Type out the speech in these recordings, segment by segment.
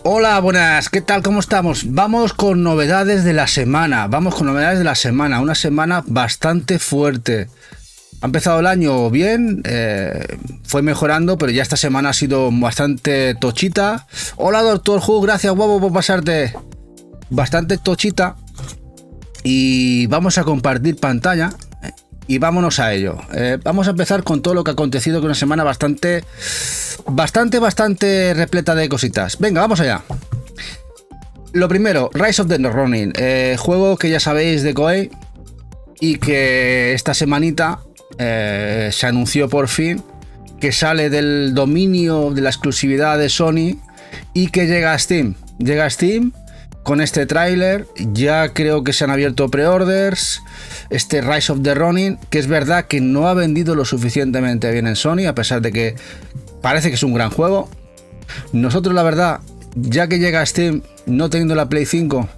Hola, buenas, ¿qué tal? ¿Cómo estamos? Vamos con novedades de la semana. Una semana bastante fuerte. Ha empezado el año bien, fue mejorando, pero ya esta semana ha sido bastante tochita. Hola, Doctor Who, gracias, guapo, por pasarte. Bastante tochita. Y vamos a compartir pantalla y vámonos a ello. Vamos a empezar con todo lo que ha acontecido, que una semana bastante repleta de cositas. Venga, vamos allá. Lo primero, Rise of the Ronin, juego que ya sabéis de Koei y que esta semanita se anunció por fin que sale del dominio de la exclusividad de Sony y que llega a Steam. Llega a Steam con este tráiler. Ya creo que se han abierto preorders. Este Rise of the Ronin, que es verdad que no ha vendido lo suficientemente bien en Sony, a pesar de que parece que es un gran juego. Nosotros, la verdad, ya que llega a Steam, no teniendo la Play 5,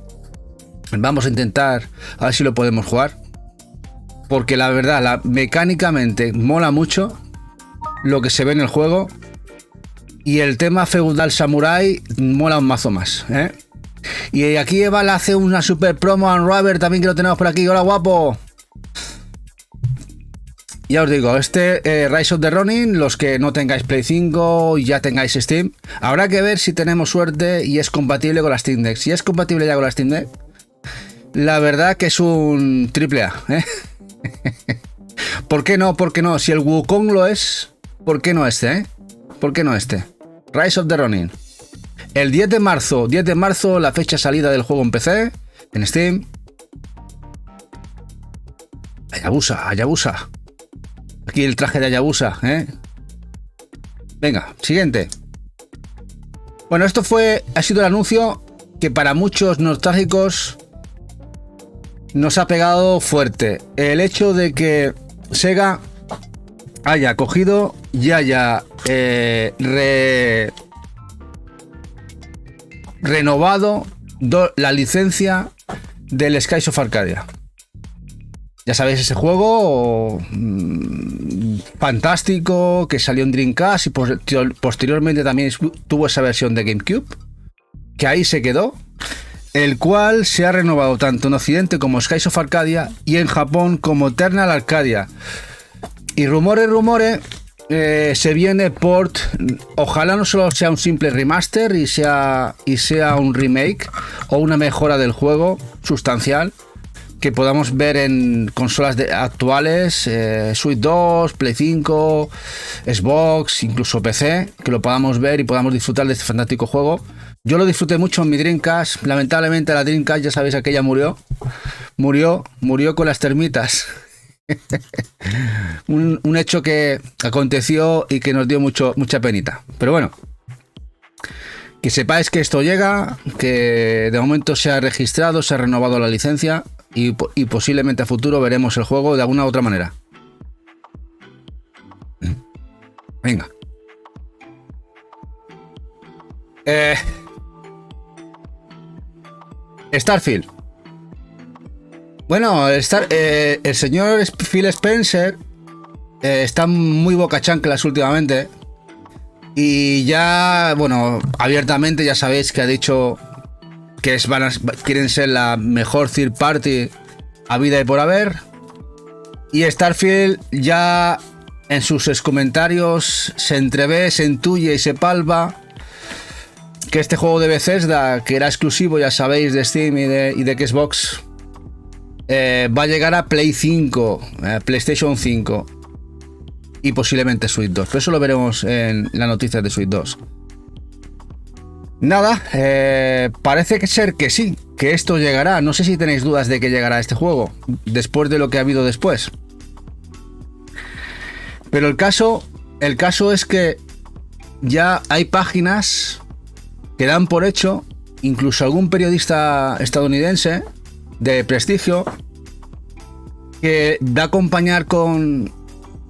vamos a intentar a ver si lo podemos jugar. Porque la verdad, mecánicamente mola mucho lo que se ve en el juego. Y el tema feudal samurai mola un mazo más, ¿eh? Y aquí Eval hace una super promo a Unraver también, que lo tenemos por aquí. Hola, guapo. Ya os digo, este Rise of the Ronin, los que no tengáis Play 5 y ya tengáis Steam, habrá que ver si tenemos suerte y es compatible con la Steam Deck. Si es compatible ya con la Steam Deck, la verdad que es un triple A, ¿eh? ¿Por qué no? ¿Por qué no? Si el Wukong lo es, ¿por qué no este, eh? ¿Por qué no este? Rise of the Ronin. El 10 de marzo, la fecha de salida del juego en PC, en Steam. Hayabusa. Aquí el traje de Hayabusa, ¿eh? Venga, siguiente. Bueno, esto ha sido el anuncio que para muchos nostálgicos nos ha pegado fuerte. El hecho de que Sega haya cogido y haya renovado la licencia del Skies of Arcadia. Ya sabéis, ese juego fantástico que salió en Dreamcast y posteriormente también tuvo esa versión de GameCube, que ahí se quedó, el cual se ha renovado tanto en Occidente como Skies of Arcadia y en Japón como Eternal Arcadia. Y rumores, se viene port. Ojalá no solo sea un simple remaster y sea un remake o una mejora del juego sustancial que podamos ver en consolas actuales, Switch 2, Play 5, Xbox, incluso PC, que lo podamos ver y podamos disfrutar de este fantástico juego. Yo lo disfruté mucho en mi Dreamcast. Lamentablemente la Dreamcast, ya sabéis, aquella murió con las termitas. un hecho que aconteció y que nos dio mucha penita. Pero bueno, que sepáis que esto llega, que de momento se ha registrado, se ha renovado la licencia y posiblemente a futuro veremos el juego de alguna u otra manera. Venga. Starfield. Bueno, el señor Phil Spencer está muy boca chanclas últimamente. Y ya, bueno, abiertamente ya sabéis que ha dicho que quieren ser la mejor third party a vida y por haber. Y Starfield ya en sus comentarios se entrevé, se intuye y se palpa que este juego de Bethesda, que era exclusivo, ya sabéis, de Steam y de Xbox, va a llegar a Play 5, PlayStation 5 y posiblemente Switch 2. Pero eso lo veremos en las noticias de Switch 2. Nada, parece ser que sí, que esto llegará. No sé si tenéis dudas de que llegará este juego después de lo que ha habido después. Pero el caso es que ya hay páginas que dan por hecho, incluso algún periodista estadounidense de prestigio, que va a acompañar con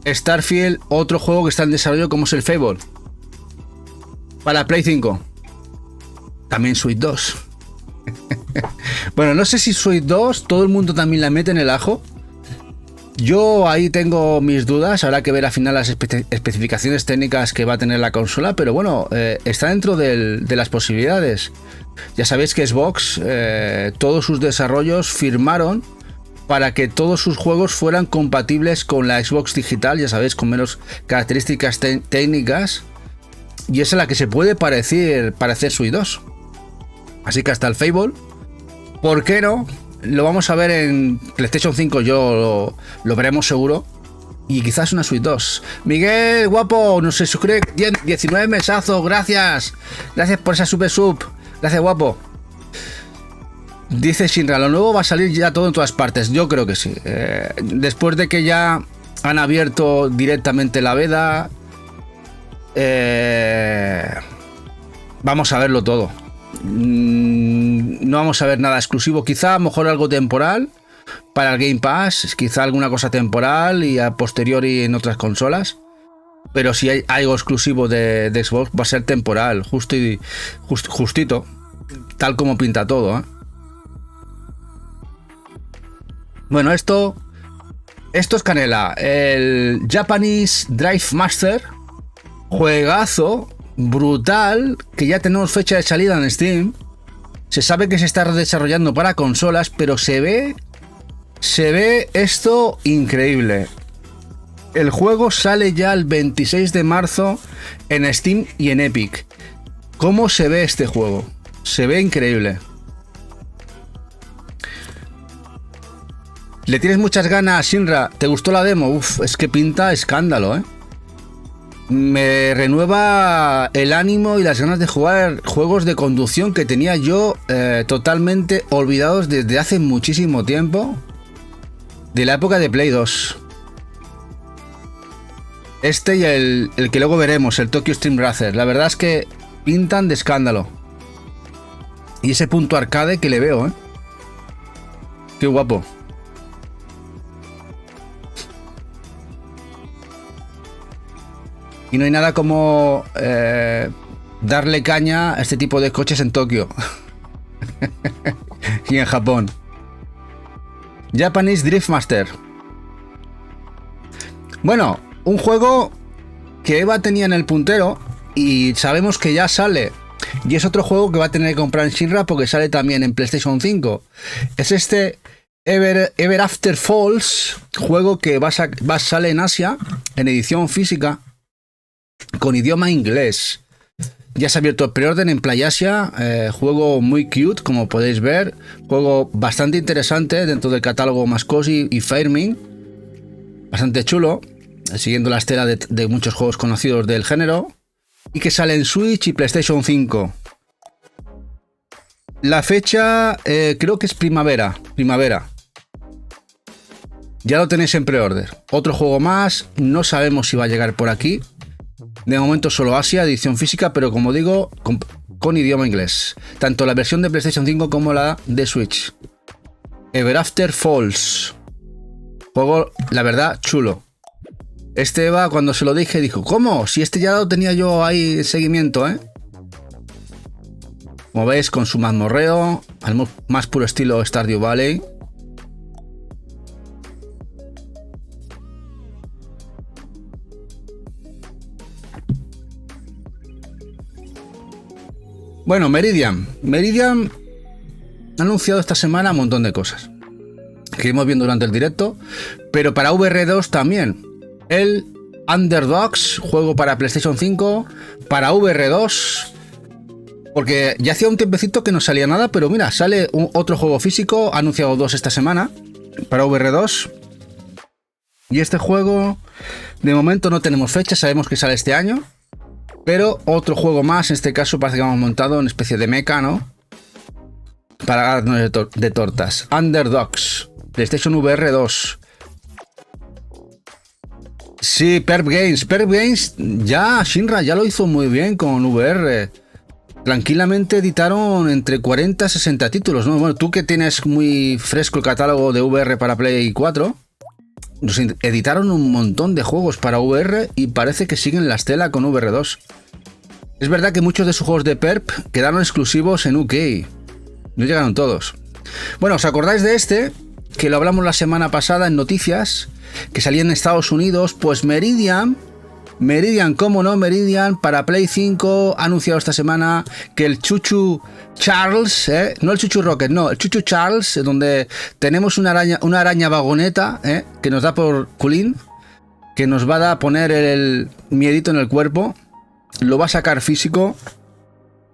Starfield otro juego que está en desarrollo, como es el Fable, para Play 5, también Switch 2. Bueno, no sé si Switch 2 todo el mundo también la mete en el ajo. Yo ahí tengo mis dudas, habrá que ver al final las especificaciones técnicas que va a tener la consola, pero bueno, está dentro de las posibilidades. Ya sabéis que Xbox, todos sus desarrollos firmaron para que todos sus juegos fueran compatibles con la Xbox digital, ya sabéis, con menos características técnicas, y es a la que se puede parecer Switch 2. Así que hasta el Fable, ¿por qué no? Lo vamos a ver en PlayStation 5, yo lo veremos seguro. Y quizás una Switch 2. Miguel, guapo, no se suscribe. 19 mesazos, gracias. Gracias por esa super sub. Gracias, guapo. Dice Shinra, lo nuevo va a salir ya todo en todas partes. Yo creo que sí. Después de que ya han abierto directamente la beta, vamos a verlo todo. No vamos a ver nada exclusivo, quizá a lo mejor algo temporal para el Game Pass, quizá alguna cosa temporal y a posteriori en otras consolas, pero si hay algo exclusivo de Xbox va a ser temporal, justito, tal como pinta todo, ¿eh? Bueno, esto es canela, el Japanese Drive Master, juegazo brutal, que ya tenemos fecha de salida en Steam. Se sabe que se está desarrollando para consolas, pero se ve esto increíble. El juego sale ya el 26 de marzo en Steam y en Epic. ¿Cómo se ve este juego? Se ve increíble. ¿Le tienes muchas ganas, Shinra? ¿Te gustó la demo? Uf, es que pinta escándalo, ¿eh? Me renueva el ánimo y las ganas de jugar juegos de conducción que tenía yo totalmente olvidados desde hace muchísimo tiempo, de la época de Play 2. Este y el que luego veremos, el Tokyo Stream Racer, la verdad es que pintan de escándalo. Y ese punto arcade que le veo, qué guapo. Y no hay nada como darle caña a este tipo de coches en Tokio y en Japón. Japanese Drift Master. Bueno, un juego que Eva tenía en el puntero y sabemos que ya sale. Y es otro juego que va a tener que comprar en Shinra porque sale también en PlayStation 5. Es este Ever After Falls, juego que sale en Asia en edición física, con idioma inglés. Ya se ha abierto el preorden en PlayAsia, juego muy cute, como podéis ver, juego bastante interesante dentro del catálogo Mascosi y Fairming, bastante chulo, siguiendo la estela de muchos juegos conocidos del género, y que sale en Switch y PlayStation 5. La fecha creo que es primavera. Ya lo tenéis en preorden. Otro juego más, no sabemos si va a llegar por aquí. De momento solo Asia, edición física, pero como digo, con idioma inglés. Tanto la versión de PlayStation 5 como la de Switch. Ever After Falls. Juego, la verdad, chulo. Este Eva, cuando se lo dije, dijo, ¿cómo? Si este ya lo tenía yo ahí en seguimiento, Como veis, con su mazmorreo, al más puro estilo Stardew Valley. Bueno, Meridian ha anunciado esta semana un montón de cosas que iremos viendo durante el directo, pero para VR2 también. El Underdogs, juego para PlayStation 5, para VR2, porque ya hacía un tiempecito que no salía nada, pero mira, sale otro juego físico, ha anunciado 2 esta semana para VR2. Y este juego, de momento no tenemos fecha, sabemos que sale este año. Pero otro juego más, en este caso parece que hemos montado una especie de mecha, ¿no? Para darnos de tortas. Underdogs, PlayStation VR 2. Sí, Perp Games ya, Shinra ya lo hizo muy bien con VR. Tranquilamente editaron entre 40 y 60 títulos, ¿no? Bueno, tú que tienes muy fresco el catálogo de VR para Play 4, nos editaron un montón de juegos para VR y parece que siguen la estela con VR2. Es verdad que muchos de sus juegos de Perp quedaron exclusivos en UK. No llegaron todos. Bueno, ¿os acordáis de este? Que lo hablamos la semana pasada en noticias, que salía en Estados Unidos. Pues Meridian, cómo no, Meridian para Play 5 ha anunciado esta semana que el Chuchu Charles, no el Chuchu Rocket, no, el Chuchu Charles, donde tenemos una araña vagoneta, que nos da por culín, que nos va a poner el miedito en el cuerpo, lo va a sacar físico.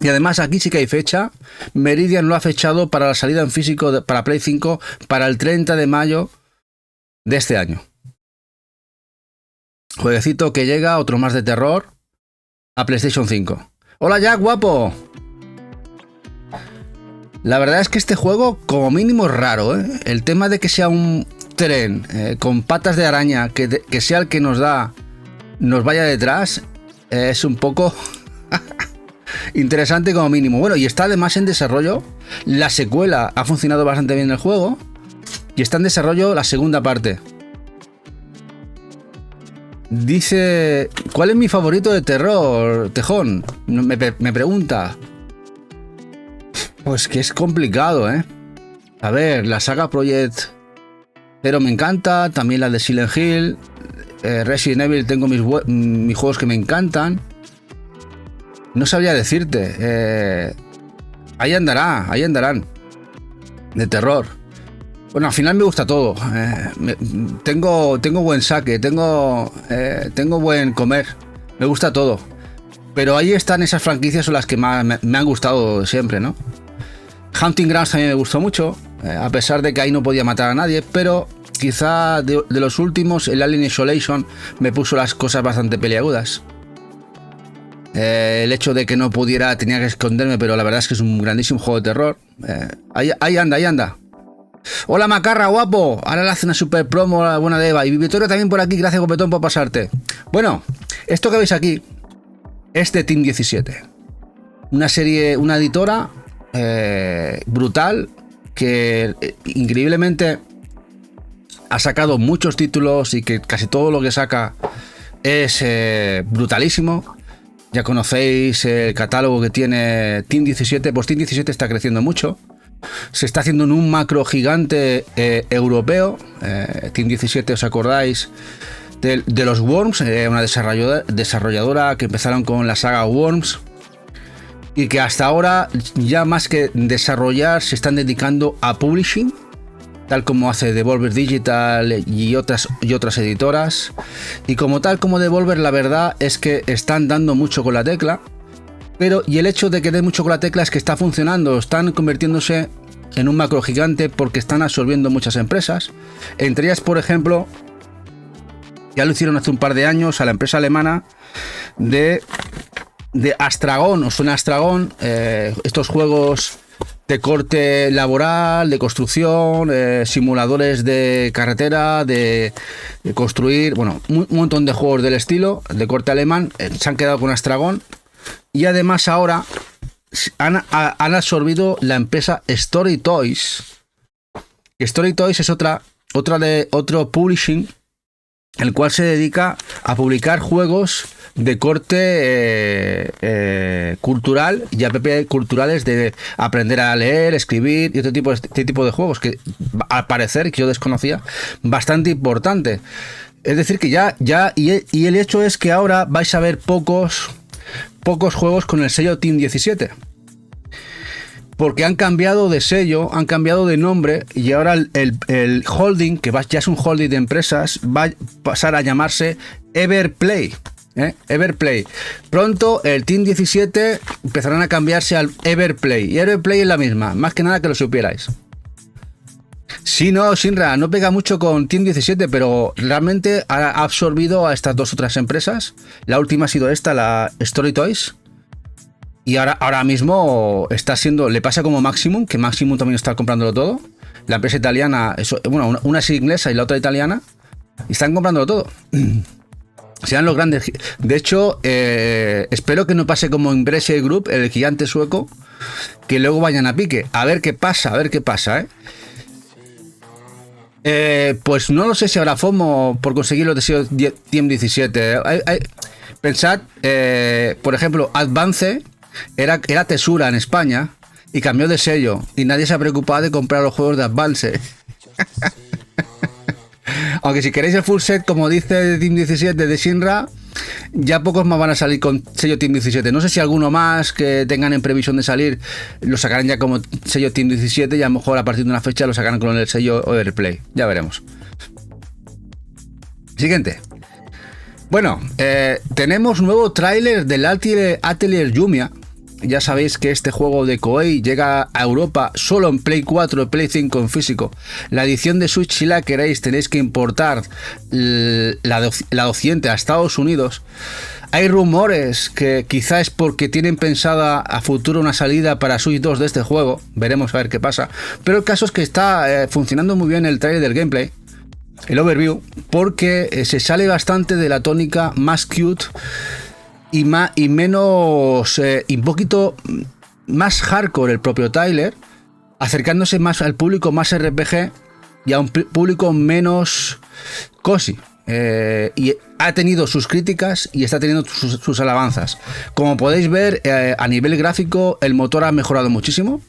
Y además aquí sí que hay fecha. Meridian lo ha fechado para la salida en físico para Play 5 para el 30 de mayo de este año. Jueguecito que llega, otro más de terror, a PlayStation 5. Hola Jack, guapo. La verdad es que este juego como mínimo es raro, ¿eh? El tema de que sea un tren con patas de araña, que sea el que nos vaya detrás, es un poco interesante como mínimo. Bueno, y está además en desarrollo. La secuela ha funcionado bastante bien en el juego. Y está en desarrollo la segunda parte. Dice, ¿cuál es mi favorito de terror, Tejón? Me pregunta. Pues que es complicado, ¿eh? A ver, la saga Project Zero me encanta. También la de Silent Hill. Resident Evil, tengo mis juegos que me encantan. No sabría decirte. Ahí andarán. De terror. Bueno, al final me gusta todo. Tengo buen saque, tengo buen comer. Me gusta todo. Pero ahí están esas franquicias, son las que más me han gustado siempre, ¿no? Hunting Grounds también me gustó mucho, a pesar de que ahí no podía matar a nadie, pero quizá de los últimos, el Alien Isolation me puso las cosas bastante peliagudas. El hecho de que no pudiera, tenía que esconderme, pero la verdad es que es un grandísimo juego de terror. Ahí anda. Hola Macarra, guapo. Ahora le hace una super promo a la buena de Eva. Y Victoria también por aquí, gracias Copetón por pasarte. Bueno, esto que veis aquí es de Team 17. Una serie, una editora brutal que increíblemente ha sacado muchos títulos y que casi todo lo que saca es brutalísimo. Ya conocéis el catálogo que tiene Team 17, pues Team 17 está creciendo mucho. Se está haciendo en un macro gigante europeo. Team 17, ¿os acordáis? De los Worms, una desarrolladora que empezaron con la saga Worms y que hasta ahora, ya más que desarrollar, se están dedicando a publishing, tal como hace Devolver Digital y otras editoras. Y como Devolver, la verdad es que están dando mucho con la tecla. Y el hecho de que den mucho con la tecla es que está funcionando, están convirtiéndose en un macro gigante porque están absorbiendo muchas empresas. Entre ellas, por ejemplo, ya lo hicieron hace un par de años a la empresa alemana de Astragon. ¿Os suena Astragon? Estos juegos de corte laboral, de construcción, simuladores de carretera, de construir, bueno, un montón de juegos del estilo, de corte alemán. Se han quedado con Astragon. Y además ahora han absorbido la empresa Story Toys. Story Toys es otro publishing, el cual se dedica a publicar juegos de corte cultural y app culturales de aprender a leer, escribir y este tipo de juegos que al parecer, que yo desconocía, bastante importante. Es decir que y el hecho es que ahora vais a ver pocos juegos con el sello Team 17. Porque han cambiado de sello, han cambiado de nombre y ahora el holding, que ya es un holding de empresas, va a pasar a llamarse Everplay. Everplay. Pronto el Team 17 empezarán a cambiarse al Everplay. Y Everplay es la misma, más que nada que lo supierais. Sí, no, Shinra, no pega mucho con Team 17, pero realmente ha absorbido a estas dos otras empresas. La última ha sido esta, la Story Toys. Y ahora mismo está siendo, le pasa como Maximum, que Maximum también está comprándolo todo. La empresa italiana, bueno, una es inglesa y la otra italiana, y están comprándolo todo. Serán los grandes. De hecho, espero que no pase como Embracer Group, el gigante sueco, que luego vayan a pique. A ver qué pasa, pues no lo sé si habrá FOMO por conseguir los deseos Team 17. Pensad, por ejemplo, Advance era Tesura en España y cambió de sello. Y nadie se ha preocupado de comprar los juegos de Advance. Aunque si queréis el full set, como dice Team 17 de Shinra, ya pocos más van a salir con sello Team 17. No sé si alguno más que tengan en previsión de salir lo sacarán ya como sello Team 17 y a lo mejor a partir de una fecha lo sacarán con el sello Overplay. Ya veremos. Siguiente. Bueno, tenemos nuevo tráiler del Atelier Yumiya. Ya sabéis que este juego de Koei llega a Europa solo en Play 4 y Play 5 en físico. La edición de Switch, si la queréis, tenéis que importar la de Occidente a Estados Unidos. Hay rumores que quizá es porque tienen pensada a futuro una salida para Switch 2 de este juego. Veremos a ver qué pasa. Pero el caso es que está funcionando muy bien el trailer del gameplay, el overview, porque se sale bastante de la tónica más cute y menos, y un poquito más hardcore el propio Tyler, acercándose más al público más RPG y a un público menos cozy. Y ha tenido sus críticas y está teniendo sus alabanzas. Como podéis ver, a nivel gráfico el motor ha mejorado muchísimo.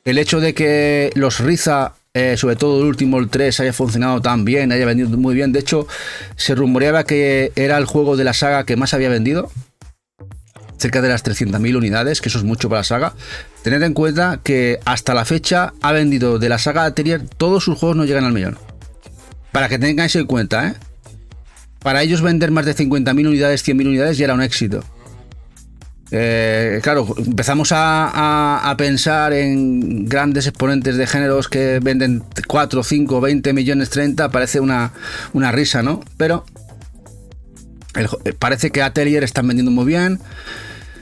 El hecho de que los Riza, sobre todo el último, el 3, haya funcionado tan bien, haya vendido muy bien. De hecho, se rumoreaba que era el juego de la saga que más había vendido, cerca de las 300.000 unidades, que eso es mucho para la saga. Tened en cuenta que hasta la fecha ha vendido de la saga Atelier, todos sus juegos no llegan al millón. Para que tengáis en cuenta, ¿eh? Para ellos vender más de 50.000 unidades, 100.000 unidades ya era un éxito. Claro, empezamos a pensar en grandes exponentes de géneros que venden 4, 5, 20 millones, 30, parece una risa, ¿no? Pero parece que Atelier están vendiendo muy bien.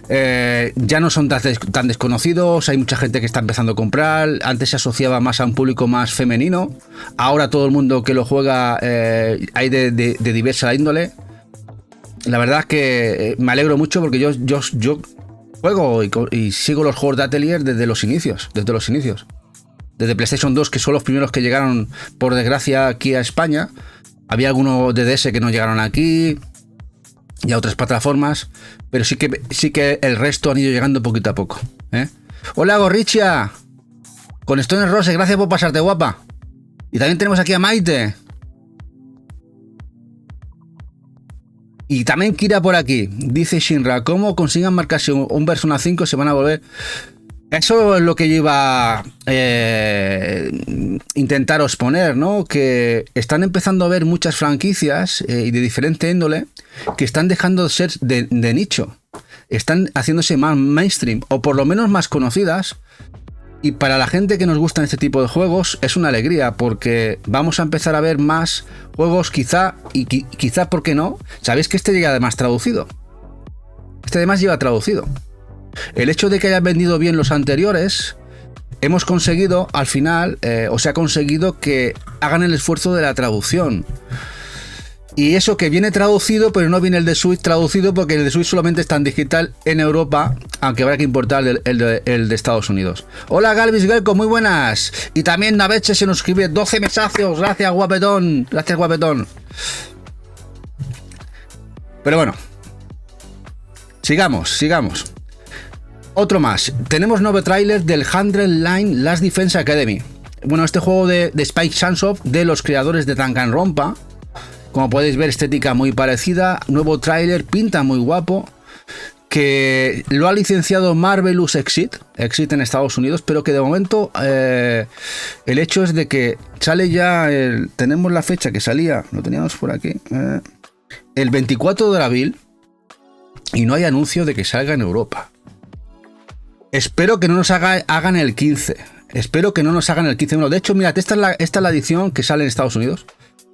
Ya no son tan desconocidos, hay mucha gente que está empezando a comprar. Antes se asociaba más a un público más femenino, ahora todo el mundo que lo juega hay de diversa índole. La verdad es que me alegro mucho porque yo juego y sigo los juegos de Atelier desde los inicios. Desde PlayStation 2, que son los primeros que llegaron, por desgracia, aquí a España. Había algunos de DS que no llegaron aquí y a otras plataformas, pero sí que el resto han ido llegando poquito a poco, ¿eh? Hola, Gorrichia, con Stone Rose, gracias por pasarte, guapa. Y también tenemos aquí a Maite. Y también Kira por aquí. Dice Shinra, ¿cómo consigan marcarse un Persona 5 se van a volver? Eso es lo que yo iba a intentaros poner, ¿no? Que están empezando a ver muchas franquicias y de diferente índole que están dejando de ser de nicho. Están haciéndose más mainstream o por lo menos más conocidas. Y para la gente que nos gustan este tipo de juegos es una alegría porque vamos a empezar a ver más juegos quizá, ¿por qué no? ¿Sabéis que este llega además traducido? Este además lleva traducido. El hecho de que hayan vendido bien los anteriores, hemos conseguido al final, o se ha conseguido que hagan el esfuerzo de la traducción. Y eso que viene traducido, pero no viene el de Switch traducido porque el de Switch solamente está en digital en Europa, aunque habrá que importar el de Estados Unidos. Hola Galvis Gelco, muy buenas. Y también Naveche se nos escribe 12 mesazos. Gracias, guapetón. Gracias, guapetón. Pero bueno, sigamos. Otro más. Tenemos nuevo tráiler del 100 Line Last Defense Academy. Bueno, este juego de Spike Chunsoft, de los creadores de Danganronpa. Como podéis ver, estética muy parecida, nuevo tráiler, pinta muy guapo, que lo ha licenciado Marvelous Exit en Estados Unidos, pero que de momento el hecho es de que sale ya, tenemos la fecha que salía, lo teníamos por aquí, el 24 de abril, y no hay anuncio de que salga en Europa. Espero que no nos hagan el 15, Bueno, de hecho, mirad, esta es la edición que sale en Estados Unidos,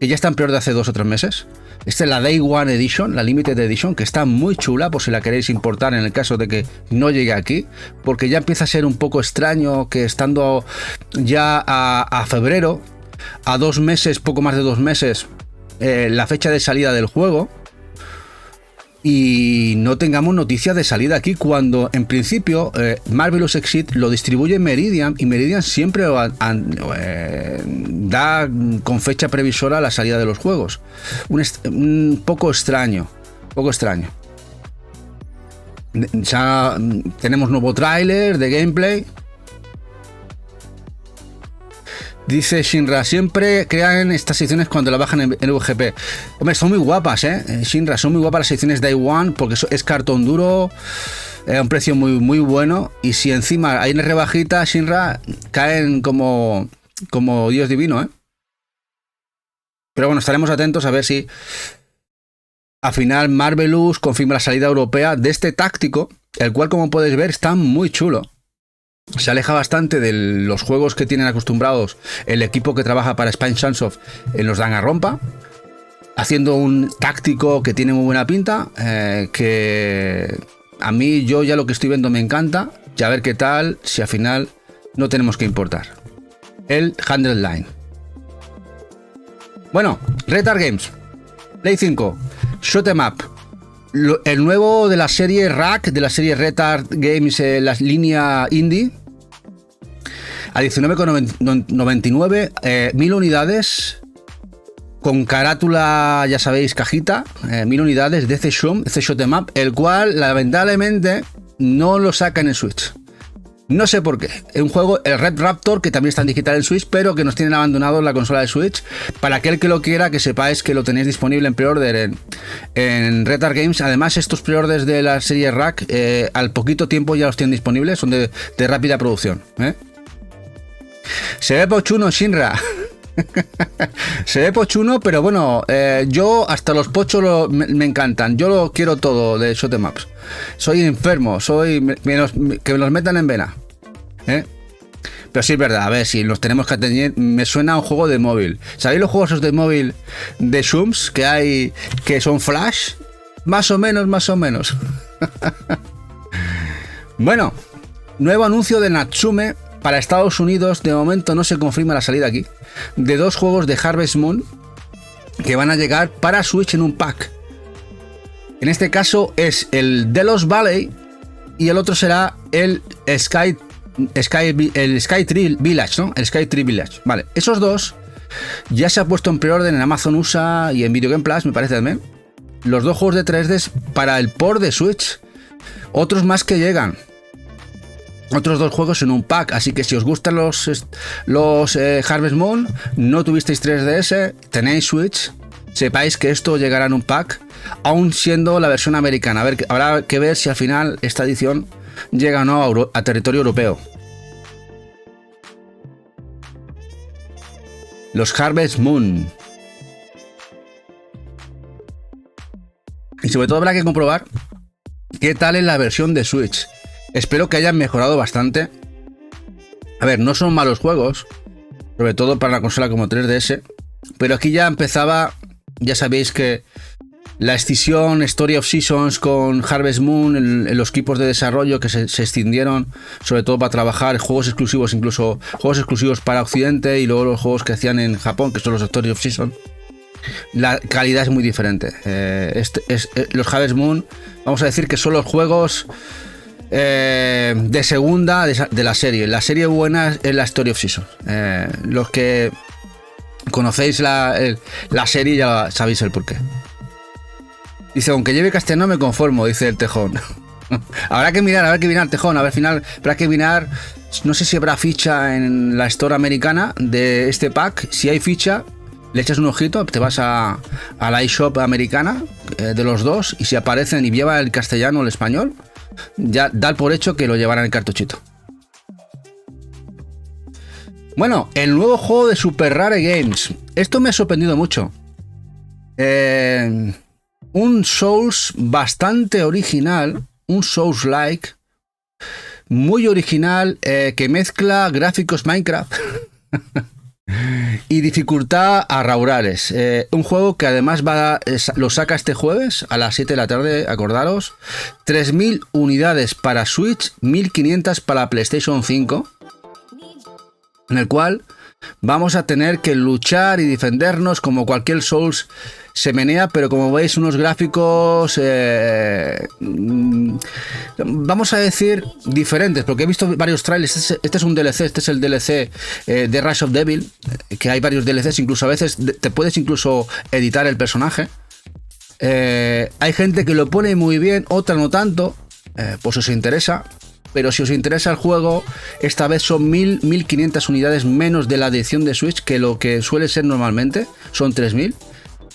que ya está en peor de hace 2 o 3 meses. Esta es la Day One Edition, la Limited Edition, que está muy chula por si la queréis importar en el caso de que no llegue aquí, porque ya empieza a ser un poco extraño que estando ya a febrero, a 2 meses, poco más de 2 meses, la fecha de salida del juego, y no tengamos noticia de salida aquí, cuando en principio Marvelous Exit lo distribuye Meridian, y Meridian siempre da con fecha previsora la salida de los juegos. Un poco extraño. Ya tenemos nuevo tráiler de gameplay, Dice Shinra, siempre crean estas secciones cuando la bajan en VGP. Hombre, son muy guapas, Shinra, son muy guapas las secciones Day One porque es cartón duro, a un precio muy, muy bueno. Y si encima hay una rebajita, Shinra, caen como Dios divino, Pero bueno, estaremos atentos a ver si al final Marvelous confirma la salida europea de este táctico, el cual, como podéis ver, está muy chulo. Se aleja bastante de los juegos que tienen acostumbrados el equipo que trabaja para Spine Sunsoft en los Danganronpa, haciendo un táctico que tiene muy buena pinta, que a mí yo ya lo que estoy viendo me encanta, y a ver qué tal si al final no tenemos que importar. El 100 Line. Bueno, Retard Games, Play 5, Shoot 'em Up. El nuevo de la serie Rack, de la serie Retard Games, la línea indie, a 19,99, 1000 unidades, con carátula, ya sabéis, cajita, 1000 unidades de este Shoot 'em Up, el cual lamentablemente no lo saca en el Switch. No sé por qué. Es un juego, el Red Raptor, que también está en digital en Switch, pero que nos tienen abandonado en la consola de Switch. Para aquel que lo quiera, que sepáis que lo tenéis disponible en pre-order en Retard Games. Además, estos pre-orders de la serie Rack, al poquito tiempo ya los tienen disponibles, son de rápida producción. Se ve pochuno, Shinra. Se ve pochuno, pero bueno, yo hasta los pochos me encantan. Yo lo quiero todo de Shoot 'em Ups. Soy enfermo, que me los metan en vena. Pero sí es verdad, a ver, si los tenemos que atender, me suena a un juego de móvil. ¿Sabéis los juegos de móvil de Shums que hay que son Flash? Más o menos. Bueno, nuevo anuncio de Natsume para Estados Unidos. De momento no se confirma la salida aquí, de 2 juegos de Harvest Moon que van a llegar para Switch en un pack. En este caso es el Delos Valley y el otro será el Sky Tree Village, ¿no? El Sky Tree Village. Vale, esos dos ya se ha puesto en preorden en Amazon USA y en Video Game Plus, me parece también. Los 2 juegos de 3D para el port de Switch. Otros más que llegan. Otros 2 juegos en un pack, así que si os gustan los Harvest Moon, no tuvisteis 3DS, tenéis Switch, sepáis que esto llegará en un pack, aún siendo la versión americana. A ver, habrá que ver si al final esta edición llega o no a territorio europeo. Los Harvest Moon. Y sobre todo habrá que comprobar qué tal es la versión de Switch. Espero que hayan mejorado bastante. A ver, no son malos juegos, sobre todo para una consola como 3DS, pero aquí ya empezaba, ya sabéis que la escisión Story of Seasons con Harvest Moon, en los equipos de desarrollo que se extendieron, sobre todo para trabajar juegos exclusivos, incluso juegos exclusivos para Occidente, y luego los juegos que hacían en Japón, que son los Story of Seasons. La calidad es muy diferente. Los Harvest Moon, vamos a decir que son los juegos de segunda de la serie. La serie buena es la Story of Seasons. Los que conocéis la serie ya sabéis el porqué. Dice, aunque lleve castellano me conformo, dice el Tejón. Habrá que mirar, Tejón, a ver, al final habrá que mirar. No sé si habrá ficha en la store americana de este pack. Si hay ficha, le echas un ojito, te vas a la eShop americana de los dos, y si aparecen y lleva el castellano o el español, ya da por hecho que lo llevarán en cartuchito. Bueno, el nuevo juego de Super Rare Games. Esto me ha sorprendido mucho. Un Souls bastante original, un Souls-like, muy original, que mezcla gráficos Minecraft y dificultad a raurales. Un juego que además lo saca este jueves a las 7 de la tarde, acordaros. 3000 unidades para Switch, 1500 para PlayStation 5, en el cual vamos a tener que luchar y defendernos como cualquier Souls se menea, pero como veis, unos gráficos vamos a decir diferentes, porque he visto varios trailers. Este es un DLC, este es el DLC de Rise of Devil, que hay varios DLCs, incluso a veces te puedes incluso editar el personaje. Hay gente que lo pone muy bien, otra no tanto, pues si os interesa, pero si os interesa el juego, esta vez son 1500 unidades menos de la edición de Switch que lo que suele ser normalmente, son 3000.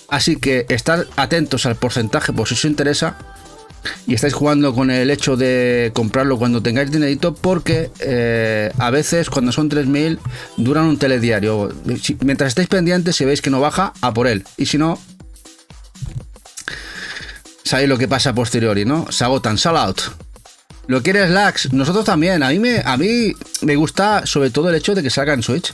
Así que estad atentos al porcentaje por si os interesa y estáis jugando con el hecho de comprarlo cuando tengáis dinerito, porque a veces cuando son 3000 duran un telediario. Mientras estéis pendientes, si veis que no baja, a por él, y si no, sabéis lo que pasa a posteriori, ¿no? Se agotan, sell out. Lo quieres lags, nosotros también. A mí me gusta sobre todo el hecho de que salga en Switch,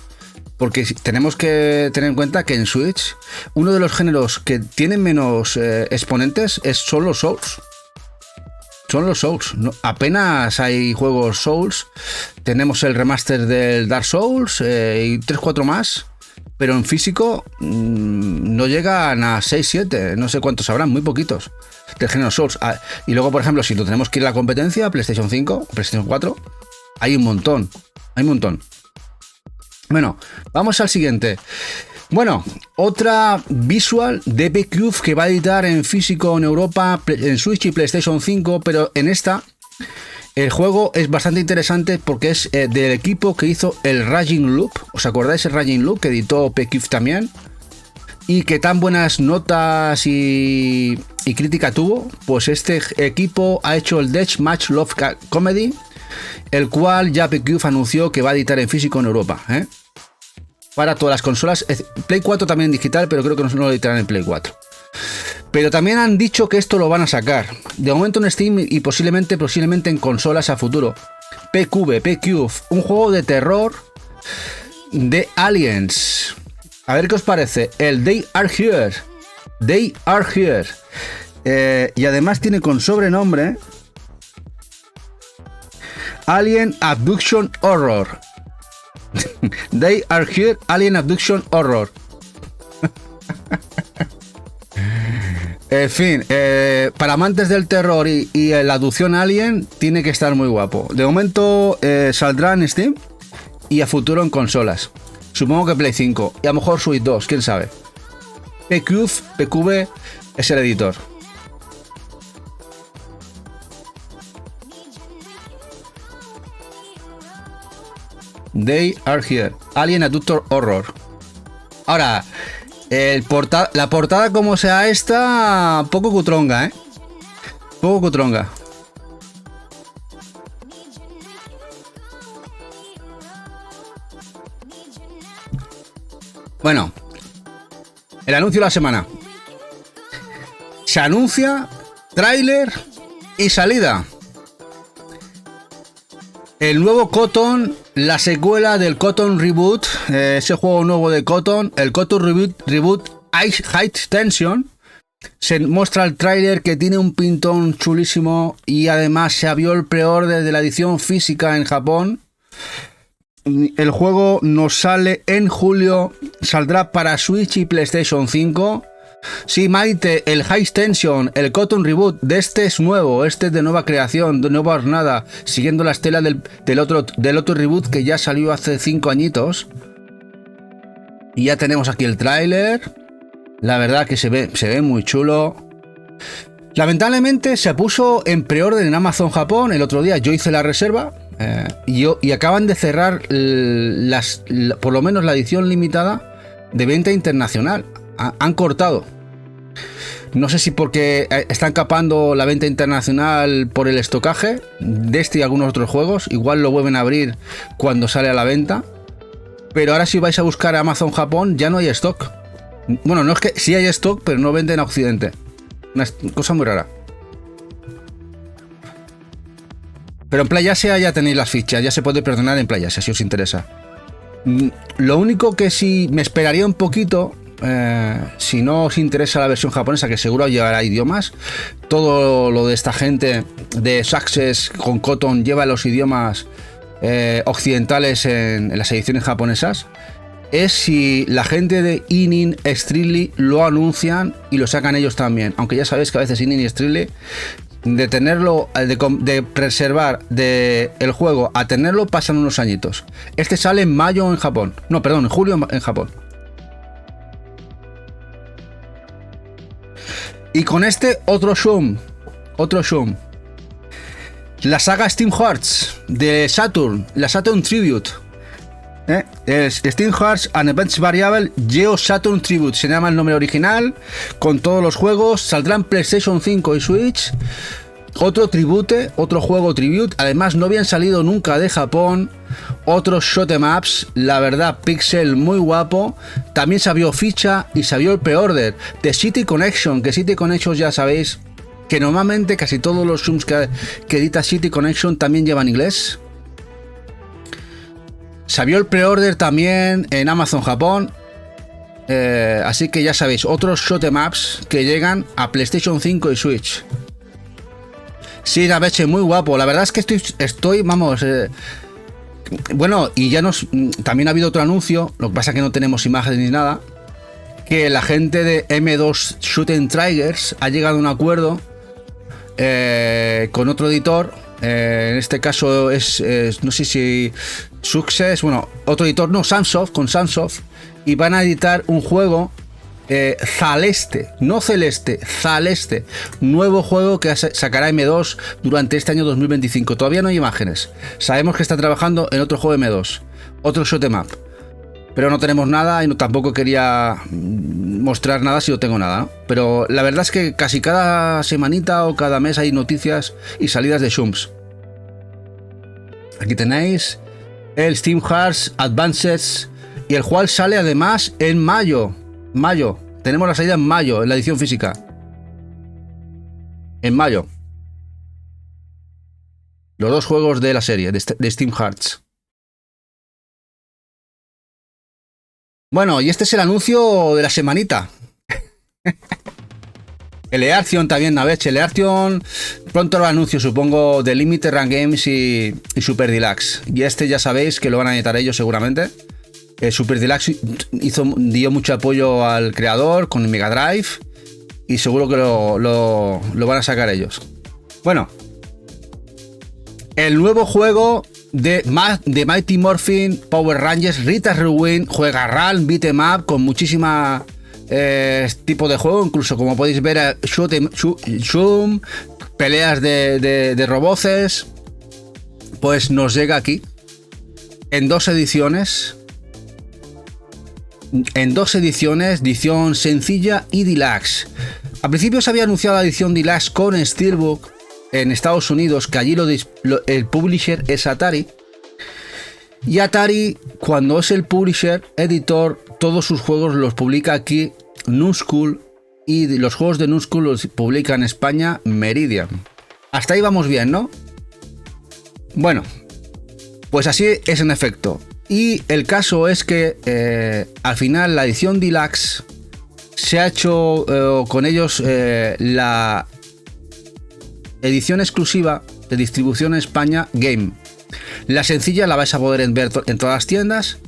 porque tenemos que tener en cuenta que en Switch uno de los géneros que tienen menos exponentes son los Souls. Son los Souls. No, apenas hay juegos Souls. Tenemos el remaster del Dark Souls y 3-4 más, pero en físico no llegan a 6-7, no sé cuántos habrán, muy poquitos del género Souls. Y luego, por ejemplo, si lo tenemos que ir a la competencia, PlayStation 5, PlayStation 4, hay un montón, Bueno, vamos al siguiente. Bueno, otra visual de P-Cube que va a editar en físico en Europa, en Switch y PlayStation 5, pero en esta el juego es bastante interesante porque es del equipo que hizo el Raging Loop. ¿Os acordáis el Raging Loop que editó P-Cube también? Y que tan buenas notas y crítica tuvo. Pues este equipo ha hecho el Deathmatch Love Comedy, el cual ya P-Cube anunció que va a editar en físico en Europa, para todas las consolas. Play 4 también en digital, pero creo que no lo editarán en Play 4. Pero también han dicho que esto lo van a sacar de momento en Steam y posiblemente en consolas a futuro. P-Cube, un juego de terror de aliens. A ver qué os parece. El They Are Here. Y además tiene con sobrenombre Alien Abduction Horror. They Are Here, Alien Abduction Horror. En fin, para amantes del terror y la abducción alien, tiene que estar muy guapo. De momento saldrá en Steam y a futuro en consolas. Supongo que Play 5 y a lo mejor Switch 2, quién sabe. P-Cube es el editor. They Are Here, Alien Abductor Horror. Ahora, la portada como sea esta, poco cutronga, poco cutronga. Bueno, el anuncio de la semana. Se anuncia tráiler y salida. El nuevo Cotton, la secuela del Cotton Reboot, ese juego nuevo de Cotton, el Cotton Reboot High Tension. Se muestra el tráiler que tiene un pintón chulísimo y además se abrió el pre-order de la edición física en Japón. El juego nos sale en julio, saldrá para Switch y PlayStation 5. Sí, Maite, el High Tension, el Cotton Reboot, de este es nuevo, este es de nueva creación, de nueva hornada, siguiendo la estela del otro reboot que ya salió hace 5 añitos. Y ya tenemos aquí el tráiler. La verdad que se ve muy chulo. Lamentablemente se puso en preorden en Amazon Japón. El otro día yo hice la reserva y acaban de cerrar por lo menos la edición limitada de venta internacional. Han cortado. No sé si porque están capando la venta internacional por el estocaje de este y algunos otros juegos. Igual lo vuelven a abrir cuando sale a la venta. Pero ahora si vais a buscar a Amazon Japón ya no hay stock. Bueno, no es que sí hay stock, pero no venden a Occidente. Una cosa muy rara. Pero en PlayAsia ya tenéis las fichas. Ya se puede perdonar en PlayAsia si os interesa. Lo único que sí me esperaría un poquito... si no os interesa la versión japonesa, que seguro llevará idiomas, todo lo de esta gente de Success con Cotton lleva los idiomas occidentales en las ediciones japonesas, es si la gente de Inin Strictly lo anuncian y lo sacan ellos también, aunque ya sabéis que a veces Inin Strictly, de tenerlo, de preservar el juego a tenerlo, pasan unos añitos. Este sale en mayo en Japón, no, perdón, en julio en Japón. Y con este otro zoom. La saga Steam Hearts de Saturn, la Saturn Tribute. Es Steam Hearts and Events Variable Geo Saturn Tribute, se llama el nombre original, con todos los juegos. Saldrán PlayStation 5 y Switch. Otro tribute, otro juego tribute. Además, no habían salido nunca de Japón. Otros shoot 'em ups, la verdad, pixel muy guapo. También se vio ficha y se vio el pre-order de City Connection, que City Connection ya sabéis que normalmente casi todos los zooms que edita City Connection también llevan inglés. Se vio el pre-order también en Amazon Japón. Así que ya sabéis, otros shoot 'em ups que llegan a PlayStation 5 y Switch. Sí, Naveche, muy guapo. La verdad es que estoy vamos... bueno, y ya también ha habido otro anuncio, lo que pasa es que no tenemos imágenes ni nada, que la gente de M2 Shooting Triggers ha llegado a un acuerdo con otro editor. En este caso es no sé si Success, bueno, otro editor, no, Sunsoft, con Sunsoft, y van a editar un juego Celeste, no Celeste, Celeste, nuevo juego que sacará M2 durante este año 2025. Todavía no hay imágenes, sabemos que está trabajando en otro juego M2, otro shoot 'em up, pero no tenemos nada y tampoco quería mostrar nada si no tengo nada, ¿no? Pero la verdad es que casi cada semanita o cada mes hay noticias y salidas de Shums. Aquí tenéis el Steam Hearts Advanced, y el cual sale además en mayo. Tenemos la salida en mayo, en la edición física. En mayo. Los dos juegos de la serie, de Steam Hearts. Bueno, y este es el anuncio de la semanita. El Earthon también, Naveche. El Earthon, pronto lo anuncio, supongo, de Limited Run Games y Super Deluxe. Y este ya sabéis que lo van a editar ellos seguramente. Super Deluxe dio mucho apoyo al creador con el Mega Drive y seguro que lo van a sacar ellos. Bueno, el nuevo juego de Mighty Morphin Power Rangers Rita's Rewind, juega RAL, beat 'em up, con muchísima tipo de juego, incluso como podéis ver, shoot, peleas de roboces. Pues nos llega aquí en dos ediciones. Edición sencilla y deluxe. Al principio se había anunciado la edición deluxe con Steelbook en Estados Unidos, que allí el publisher es Atari. Y Atari, cuando es el publisher, editor, todos sus juegos los publica aquí Nuschool, y los juegos de Nuschool los publica en España Meridian. Hasta ahí vamos bien, ¿no? Bueno, pues así es en efecto. Y el caso es que al final la edición deluxe se ha hecho con ellos la edición exclusiva de distribución en España Game. La sencilla la vais a poder ver en todas las tiendas,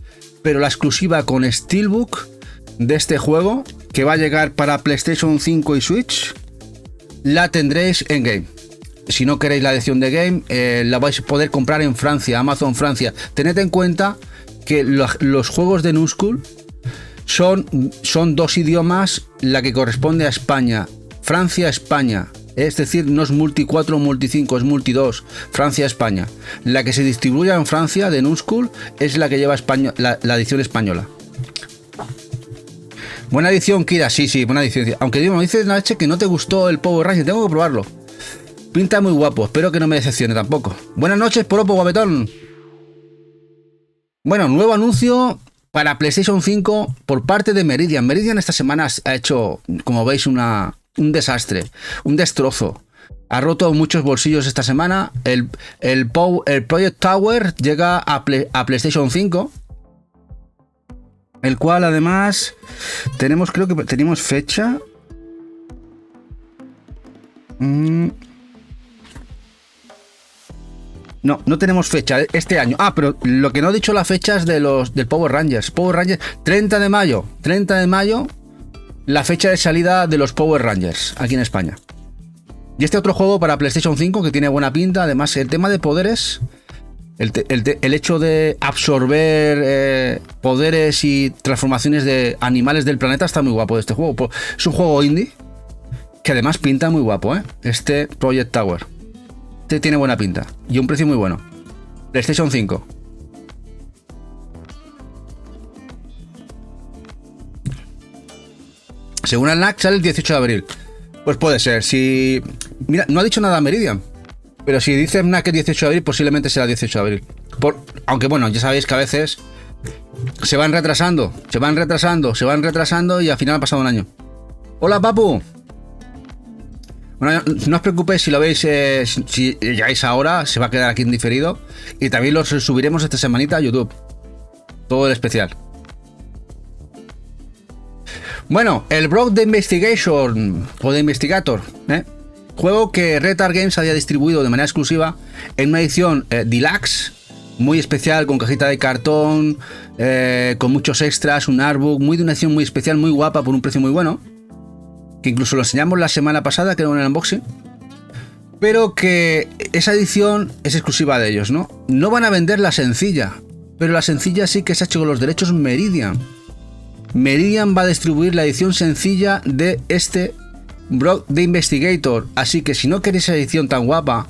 pero la exclusiva con Steelbook de este juego, que va a llegar para PlayStation 5 y Switch, la tendréis en Game. Si no queréis la edición de Game, la vais a poder comprar en Francia, Amazon Francia. Tened en cuenta que los juegos de Nuschool son dos idiomas, la que corresponde a España, Francia, España. Es decir, no es multi 4 o multi 5, es multi 2, Francia, España. La que se distribuye en Francia de Nuschool es la que lleva la edición española. Buena edición, Kira, sí, buena edición. Aunque me dices, Nache, que no te gustó el Power Rangers, tengo que probarlo. Pinta muy guapo, espero que no me decepcione tampoco. Buenas noches, Poropo Guapetón. Bueno, nuevo anuncio para PlayStation 5 por parte de Meridian. Meridian esta semana ha hecho, como veis, un desastre, un destrozo. Ha roto muchos bolsillos esta semana. El Project Tower llega a PlayStation 5, el cual además creo que teníamos fecha. No tenemos fecha este año. Pero lo que no he dicho la fecha es del Power Rangers. Power Rangers, 30 de mayo, la fecha de salida de los Power Rangers aquí en España. Y este otro juego para PlayStation 5 que tiene buena pinta. Además, el tema de poderes, el hecho de absorber poderes y transformaciones de animales del planeta está muy guapo de este juego. Es un juego indie que además pinta muy guapo, este Project Tower. Este tiene buena pinta. Y un precio muy bueno. PlayStation 5. Según el NAC sale el 18 de abril. Pues puede ser. Si... Mira, no ha dicho nada Meridian. Pero si dice NAC el 18 de abril, posiblemente será el 18 de abril. Aunque bueno, ya sabéis que a veces se van retrasando y al final ha pasado un año. Hola, papu. Bueno, no os preocupéis si lo veis, si llegáis ahora, se va a quedar aquí en diferido. Y también lo subiremos esta semanita a YouTube. Todo el especial. Bueno, el Brock de Investigation o de Investigator, juego que Retard Games había distribuido de manera exclusiva en una edición deluxe, muy especial, con cajita de cartón, con muchos extras, un artbook, de una edición muy especial, muy guapa, por un precio muy bueno, que incluso lo enseñamos la semana pasada, que era un unboxing, pero que esa edición es exclusiva de ellos, ¿no? No van a vender la sencilla, pero la sencilla sí que se ha hecho con los derechos Meridian. Meridian va a distribuir la edición sencilla de este Brock the Investigator, así que si no queréis esa edición tan guapa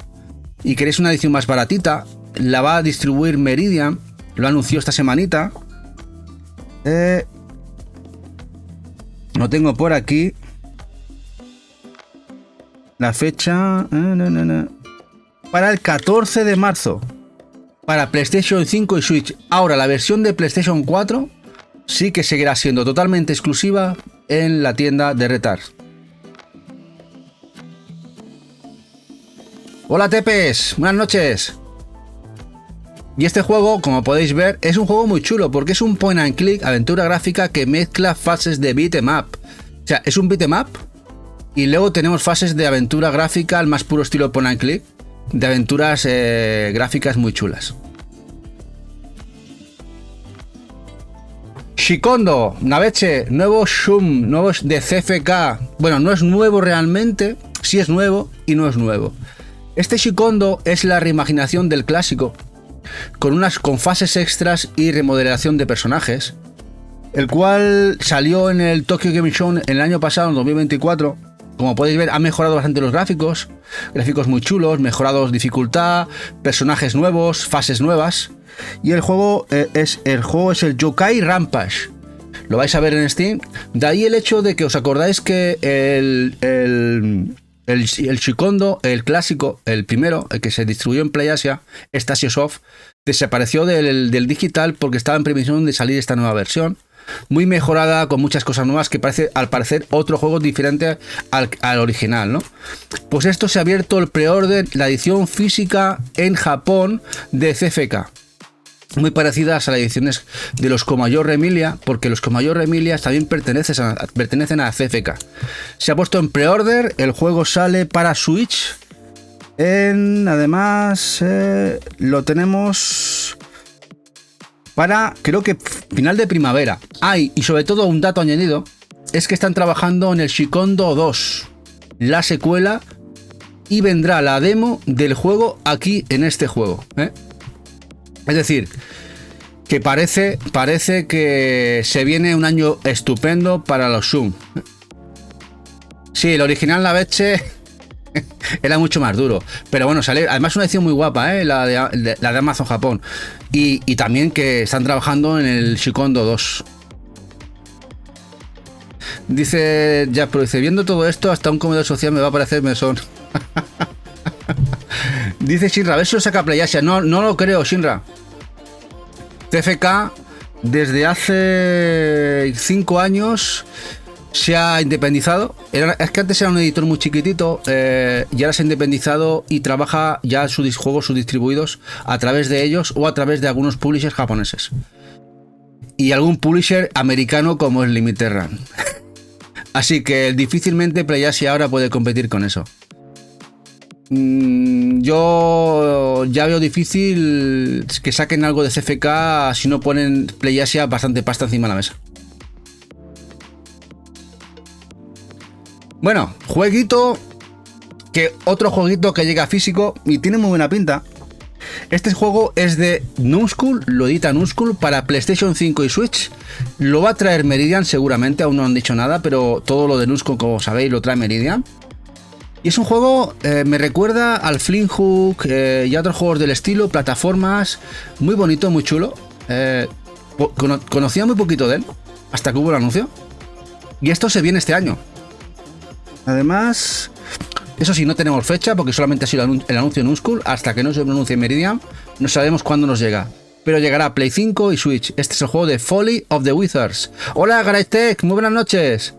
y queréis una edición más baratita, la va a distribuir Meridian. Lo anunció esta semanita. No tengo por aquí la fecha. Para el 14 de marzo para PlayStation 5 y Switch. Ahora la versión de PlayStation 4 sí que seguirá siendo totalmente exclusiva en la tienda de Retard. Hola Tepes, buenas noches. Y este juego, como podéis ver, es un juego muy chulo porque es un point and click, aventura gráfica que mezcla fases de beat 'em up. O sea, es un beat 'em up y luego tenemos fases de aventura gráfica al más puro estilo point and click, de aventuras gráficas muy chulas. Shikondo, Naveche, nuevo Shum, nuevo de CFK. Bueno, no es nuevo realmente, sí es nuevo y no es nuevo. Este Shikondo es la reimaginación del clásico, con fases extras y remodelación de personajes, el cual salió en el Tokyo Game Show en el año pasado, en 2024. Como podéis ver, ha mejorado bastante los gráficos muy chulos, mejorados dificultad, personajes nuevos, fases nuevas. Y el juego es el Yokai Rampage. Lo vais a ver en Steam. De ahí el hecho de que os acordáis que el Shikondo, el clásico, el primero, el que se distribuyó en PlayAsia, Soft, desapareció del digital porque estaba en previsión de salir esta nueva versión, muy mejorada, con muchas cosas nuevas, que parece, al parecer, otro juego diferente al original, ¿no? Pues esto se ha abierto el pre-order, la edición física en Japón de CFK. Muy parecidas a las ediciones de los Komayor Emilia, porque los Komayor Emilia también pertenecen a CFK. Se ha puesto en pre-order, el juego sale para Switch. Además, lo tenemos para, creo que final de primavera. Y sobre todo un dato añadido, es que están trabajando en el Shikondo 2, la secuela, y vendrá la demo del juego aquí en este juego, Es decir, que parece que se viene un año estupendo para los Shum. Sí, el original Naveche era mucho más duro, pero bueno, sale además una edición muy guapa, la de Amazon Japón, y también que están trabajando en el Shikondo 2. Dice ya, pero dice, viendo todo esto, hasta un comedor social me va a parecer mesón. Dice Shinra, a ver si lo saca PlayAsia. No lo creo, Shinra. CFK desde hace 5 años se ha independizado. Es que antes era un editor muy chiquitito, y ahora se ha independizado y trabaja ya sus juegos distribuidos a través de ellos o a través de algunos publishers japoneses y algún publisher americano como es Limited Run. Así que difícilmente PlayAsia ahora puede competir con eso. Yo ya veo difícil que saquen algo de CFK si no ponen PlayAsia bastante pasta encima de la mesa. Bueno, otro jueguito que llega físico y tiene muy buena pinta. Este juego es de Numskull, lo edita Numskull para PlayStation 5 y Switch. Lo va a traer Meridian seguramente, aún no han dicho nada, pero todo lo de Numskull, como sabéis, lo trae Meridian. Y es un juego, me recuerda al Flint Hook y a otros juegos del estilo, plataformas, muy bonito, muy chulo. Conocía muy poquito de él, hasta que hubo el anuncio. Y esto se viene este año. Además, eso sí, no tenemos fecha, porque solamente ha sido el anuncio en Unschool. Hasta que no se pronuncie Meridian, no sabemos cuándo nos llega. Pero llegará a Play 5 y Switch. Este es el juego de Folly of the Wizards. Hola, GarageTech, muy buenas noches.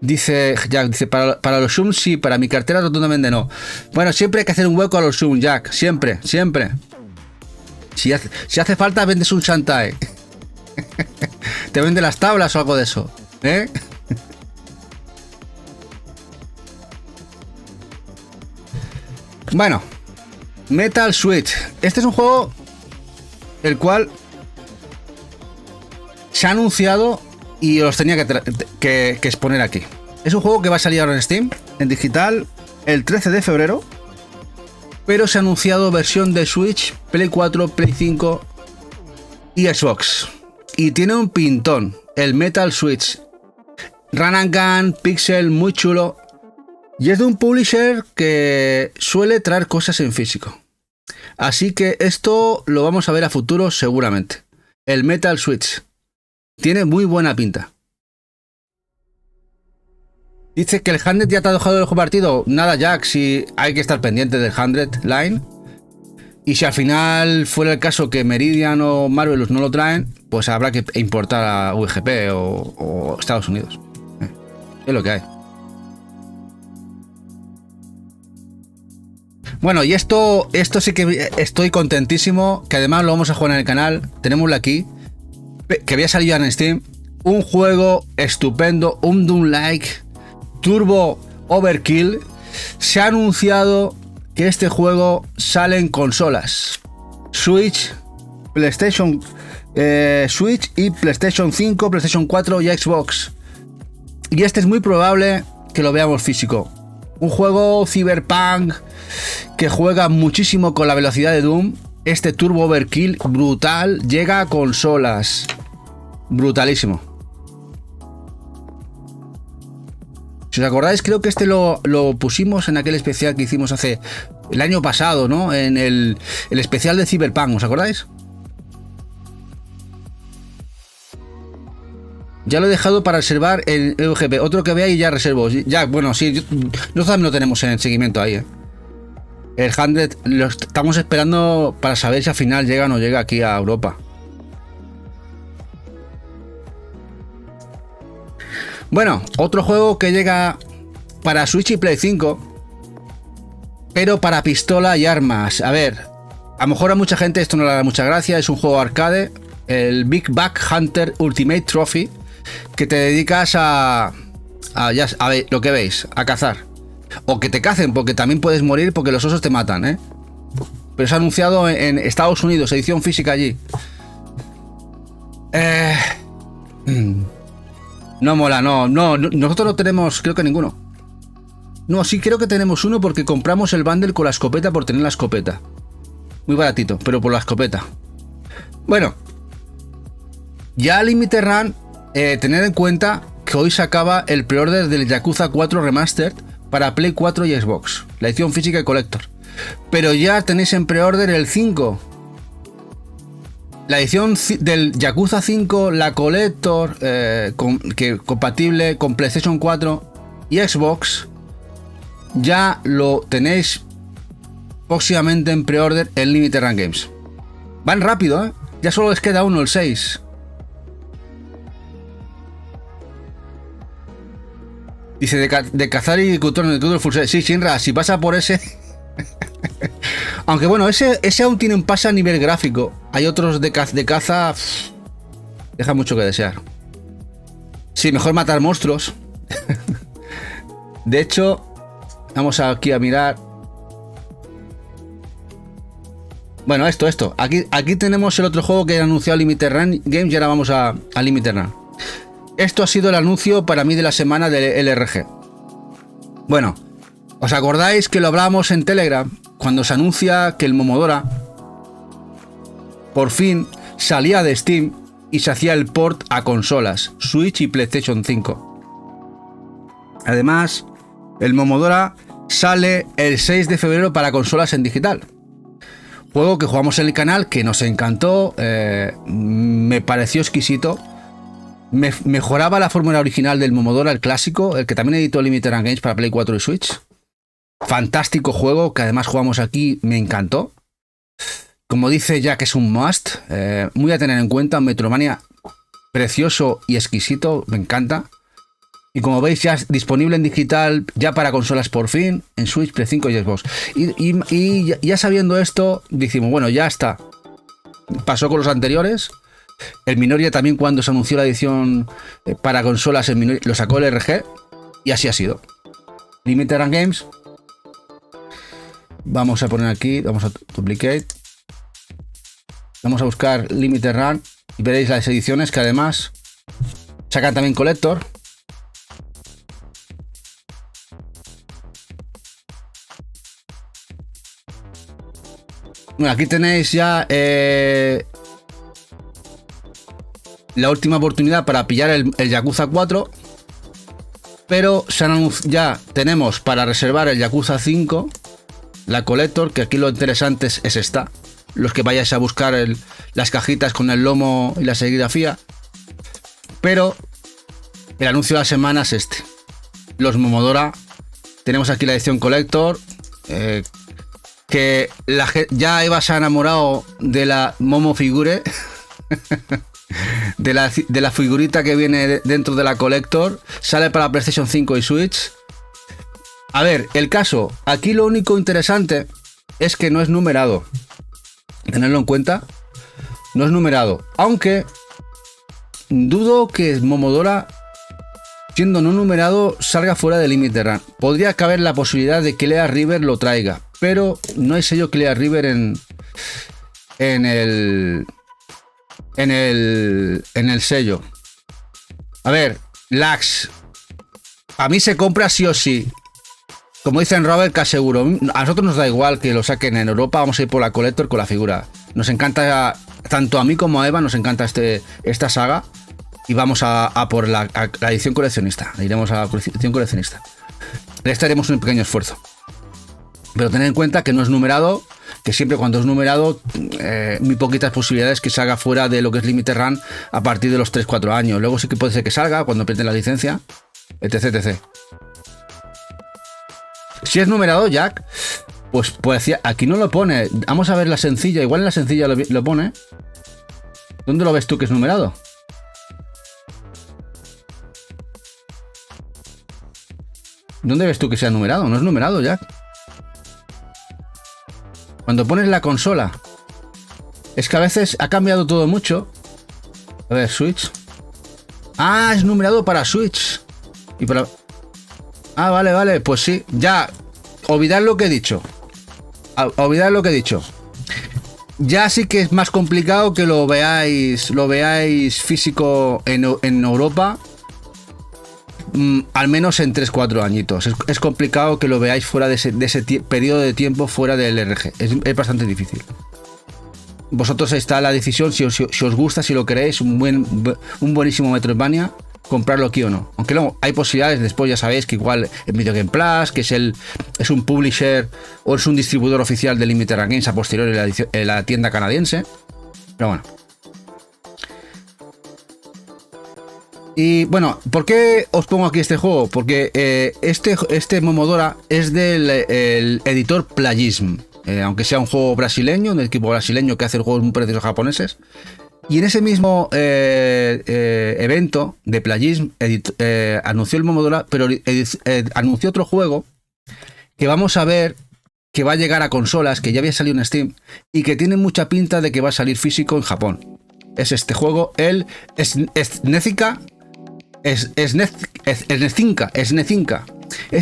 Dice Jack, dice, para los Zoom sí, para mi cartera rotundamente no. Bueno, siempre hay que hacer un hueco a los Zoom, Jack, siempre, siempre. Si hace falta, vendes un Shantae. Te vende las tablas o algo de eso, ¿eh? Bueno, Metal Switch. Este es un juego el cual se ha anunciado y os tenía que exponer aquí. Es un juego que va a salir ahora en Steam, en digital, el 13 de febrero. Pero se ha anunciado versión de Switch, Play 4, Play 5 y Xbox. Y tiene un pintón, el Metal Switch. Run and Gun, pixel, muy chulo. Y es de un publisher que suele traer cosas en físico. Así que esto lo vamos a ver a futuro seguramente. El Metal Switch. Tiene muy buena pinta. Dice que el 100 ya te ha dejado el partido. Nada, Jack, si hay que estar pendiente del 100 Line. Y si al final fuera el caso que Meridian o Marvelous no lo traen, pues habrá que importar a VGP o Estados Unidos. Es lo que hay. Bueno, y esto sí que estoy contentísimo, que además lo vamos a jugar en el canal. Tenemoslo aquí, que había salido en Steam. Un juego estupendo, un Doom-like, Turbo Overkill. Se ha anunciado que este juego sale en consolas Switch, PlayStation Switch y PlayStation 5, PlayStation 4 y Xbox. Y este es muy probable que lo veamos físico. Un juego cyberpunk que juega muchísimo con la velocidad de Doom. Este Turbo Overkill brutal llega a consolas. Brutalísimo. Si os acordáis, creo que este lo pusimos en aquel especial que hicimos hace el año pasado, ¿no? En el especial de Cyberpunk, ¿os acordáis? Ya lo he dejado para reservar en EUGP. Otro que vea y ya reservo. Ya, bueno, sí, nosotros también lo tenemos en seguimiento ahí, ¿eh? El 100 lo estamos esperando para saber si al final llega o no llega aquí a Europa. Bueno, otro juego que llega para Switch y Play 5, pero para pistola y armas. A ver, a lo mejor a mucha gente esto no le da mucha gracia. Es un juego arcade, el Big Buck Hunter Ultimate Trophy, que te dedicas a ver, lo que veis, a cazar. O que te cacen, porque también puedes morir porque los osos te matan, ¿eh? Pero se ha anunciado en Estados Unidos, edición física allí. No mola, no, nosotros no tenemos, creo que ninguno. No, sí creo que tenemos uno porque compramos el bundle con la escopeta por tener la escopeta. Muy baratito, pero por la escopeta. Bueno, ya Limited Run, tener en cuenta que hoy se acaba el pre-order del Yakuza 4 Remastered para Play 4 y Xbox, la edición física y Collector. Pero ya tenéis en pre-order el 5. La edición del Yakuza 5, la Collector, compatible con PlayStation 4 y Xbox, ya lo tenéis próximamente en pre-order en Limited Run Games. Van rápido, ¿eh? Ya solo les queda uno, el 6. Dice, de cazar y ejecutar en el todo el full set. Sí, Shinra, si pasa por ese... Aunque bueno, ese aún tiene un pase a nivel gráfico. Hay otros de caza... Deja mucho que desear. Sí, mejor matar monstruos. De hecho, vamos aquí a mirar. Bueno, esto. Aquí tenemos el otro juego que ha anunciado Limited Run Games y ahora vamos a Limited Run. Esto ha sido el anuncio para mí de la semana del LRG. Bueno, ¿os acordáis que lo hablábamos en Telegram? Cuando se anuncia que el Momodora por fin salía de Steam y se hacía el port a consolas, Switch y PlayStation 5. Además, El Momodora sale el 6 de febrero para consolas en digital. Juego que jugamos en el canal, que nos encantó, me pareció exquisito. Mejoraba la fórmula original del Momodora, el clásico, el que también editó Limited Run Games para Play 4 y Switch. Fantástico juego, que además jugamos aquí, me encantó. Como dice Jack, es un must, muy a tener en cuenta, un Metroidvania precioso y exquisito, me encanta. Y como veis, ya es disponible en digital, ya para consolas por fin, en Switch, Play 5 y Xbox. Y ya sabiendo esto, decimos, bueno, ya está. Pasó con los anteriores. El Minoria también, cuando se anunció la edición para consolas, el Minoria, lo sacó el RG. Y así ha sido. Limited Run Games. Vamos a poner aquí, vamos a duplicate. Vamos a buscar Limited Run y veréis las ediciones que además sacan también Collector. Bueno, aquí tenéis ya la última oportunidad para pillar el Yakuza 4. Pero ya tenemos para reservar el Yakuza 5, la Collector, que aquí lo interesante es esta. Los que vayáis a buscar las cajitas con el lomo y la serigrafía. Pero el anuncio de la semana es este. Los Momodora. Tenemos aquí la edición Collector. Que ya Eva se ha enamorado de la Momo Figure. de la figurita que viene dentro de la Collector. Sale para PlayStation 5 y Switch. A ver, el caso. Aquí lo único interesante es que no es numerado. Tenerlo en cuenta. No es numerado. Aunque dudo que Momodora, siendo no numerado, salga fuera de Limited Run. Podría caber la posibilidad de que Lea River lo traiga. Pero no hay sello Clear River en el sello. A ver, Lax. A mí se compra sí o sí. Como dicen Robert, que aseguro. A nosotros nos da igual que lo saquen en Europa. Vamos a ir por la Collector con la figura. Nos encanta, tanto a mí como a Eva, nos encanta esta saga. Y vamos a por la edición coleccionista. Iremos a la edición coleccionista. Le estaremos un pequeño esfuerzo. Pero tened en cuenta que no es numerado, que siempre cuando es numerado, muy poquitas posibilidades que salga fuera de lo que es Limited Run a partir de los 3-4 años. Luego sí que puede ser que salga cuando pierden la licencia, etc, etc. Si es numerado, Jack, pues aquí no lo pone. Vamos a ver la sencilla, igual en la sencilla lo pone. ¿Dónde lo ves tú que es numerado? ¿Dónde ves tú que sea numerado? No es numerado, Jack. Cuando pones la consola, es que a veces ha cambiado todo mucho. A ver, Switch. Ah, es numerado para Switch. Y para... Ah, vale, pues sí. Ya, olvidad lo que he dicho. Olvidad lo que he dicho. Ya sí que es más complicado que lo veáis físico en Europa. Al menos en 3-4 añitos. Es complicado que lo veáis fuera de ese periodo de tiempo fuera del RG. Es bastante difícil. Vosotros está la decisión, si os gusta, si lo queréis, un buenísimo Metroidvania, comprarlo aquí o no. Aunque luego hay posibilidades, después ya sabéis que igual en Video Game Plus, que es un publisher o es un distribuidor oficial de Limited Run Games a posteriori en la tienda canadiense. Pero bueno. Y bueno, ¿por qué os pongo aquí este juego? Porque este Momodora es del editor Playism, aunque sea un juego brasileño, un equipo brasileño que hace juegos muy parecidos a japoneses. Y en ese mismo evento de Playism anunció el Momodora, pero anunció otro juego que vamos a ver que va a llegar a consolas, que ya había salido en Steam y que tiene mucha pinta de que va a salir físico en Japón. Es este juego, el Snezinka. Snezinka. Es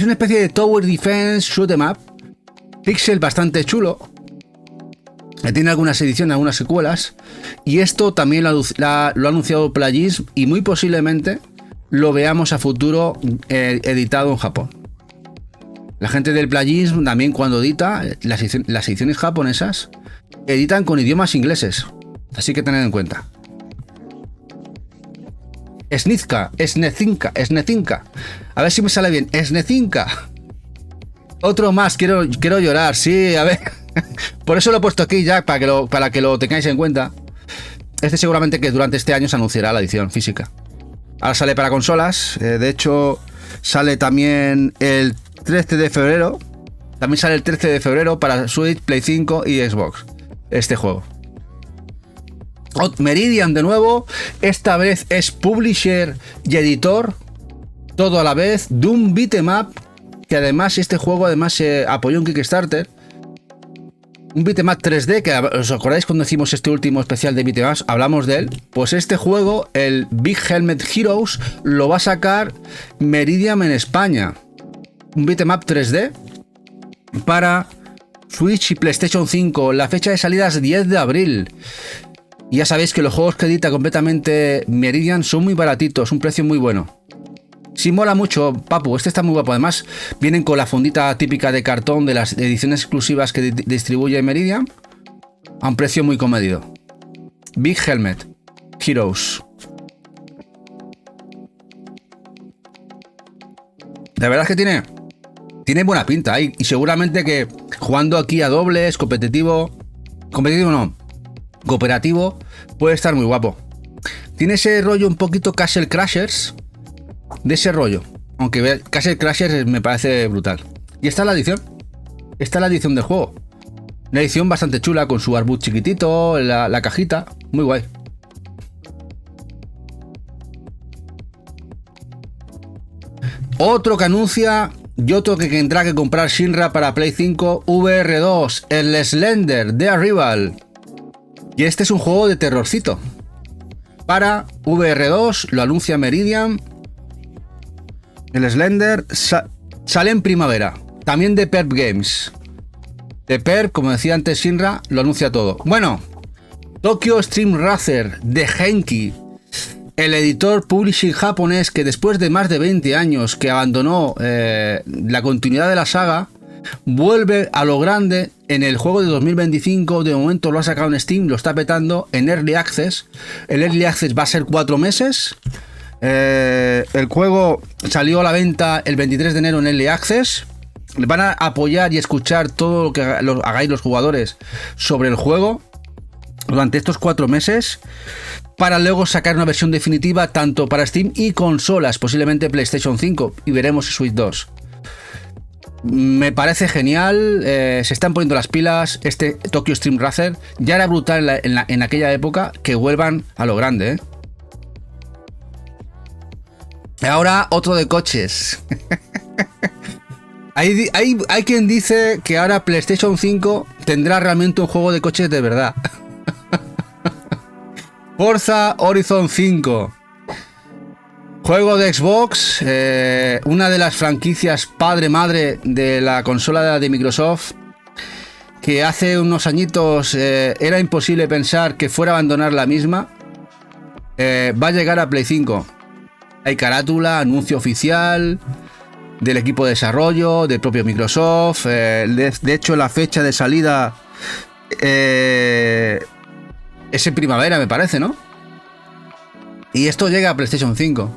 una especie de Tower Defense Shoot 'em Up, pixel bastante chulo. Tiene algunas ediciones, algunas secuelas. Y esto también lo ha anunciado Playism y muy posiblemente lo veamos a futuro editado en Japón. La gente del Playism también, cuando edita las ediciones japonesas, editan con idiomas ingleses. Así que tened en cuenta. Snezinka. A ver si me sale bien. Snezinka. Otro más, quiero llorar, sí, a ver. Por eso lo he puesto aquí, Jack, para que lo tengáis en cuenta. Este seguramente que durante este año se anunciará la edición física. Ahora sale para consolas, de hecho sale también el 13 de febrero. También sale el 13 de febrero para Switch, Play 5 y Xbox. Este juego. Meridian de nuevo, esta vez es publisher y editor, todo a la vez, de un beat'em up, que además este juego se apoyó en Kickstarter. Un beat'em up 3D, que os acordáis cuando hicimos este último especial de beat'em ups, hablamos de él. Pues este juego, el Big Helmet Heroes, lo va a sacar Meridian en España. Un beat'em up 3D para Switch y PlayStation 5. La fecha de salida es 10 de abril. Y ya sabéis que los juegos que edita completamente Meridian son muy baratitos, un precio muy bueno. Sí, mola mucho, papu, este está muy guapo. Además, vienen con la fundita típica de cartón de las ediciones exclusivas que distribuye Meridian a un precio muy comedido. Big Helmet Heroes. La verdad es que tiene buena pinta y seguramente que jugando aquí a dobles, cooperativo no, cooperativo, puede estar muy guapo. Tiene ese rollo un poquito Castle Crashers, de ese rollo, aunque Castle Crashers me parece brutal. Y esta es la edición, del juego, una edición bastante chula con su arbut chiquitito, la cajita, muy guay. Otro que anuncia y otro que tendrá que comprar Shinra para Play 5, VR2, el Slender de Arrival. Y este es un juego de terrorcito. Para VR2 lo anuncia Meridian. El Slender sale en primavera. También de Perp Games. De Perp, como decía antes Shinra, lo anuncia todo. Bueno, Tokyo Stream Racer de Genki. El editor publishing japonés que después de más de 20 años que abandonó la continuidad de la saga, vuelve a lo grande en el juego de 2025. De momento lo ha sacado en Steam, lo está petando en Early Access. El Early Access va a ser 4 meses. El juego salió a la venta el 23 de enero en Early Access. Van a apoyar y escuchar todo lo que hagáis los jugadores sobre el juego durante estos 4 meses, para luego sacar una versión definitiva tanto para Steam y consolas, posiblemente PlayStation 5, y veremos Switch 2. Me parece genial, se están poniendo las pilas. Este Tokyo Stream Racer ya era brutal en aquella época, que vuelvan a lo grande, Ahora otro de coches. Hay quien dice que ahora PlayStation 5 tendrá realmente un juego de coches de verdad. Forza Horizon 5. Juego de Xbox, una de las franquicias padre-madre de la consola de Microsoft, que hace unos añitos era imposible pensar que fuera a abandonar la misma. Va a llegar a Play 5. Hay carátula, anuncio oficial del equipo de desarrollo, del propio Microsoft. De hecho, la fecha de salida es en primavera, me parece, ¿no? Y esto llega a PlayStation 5.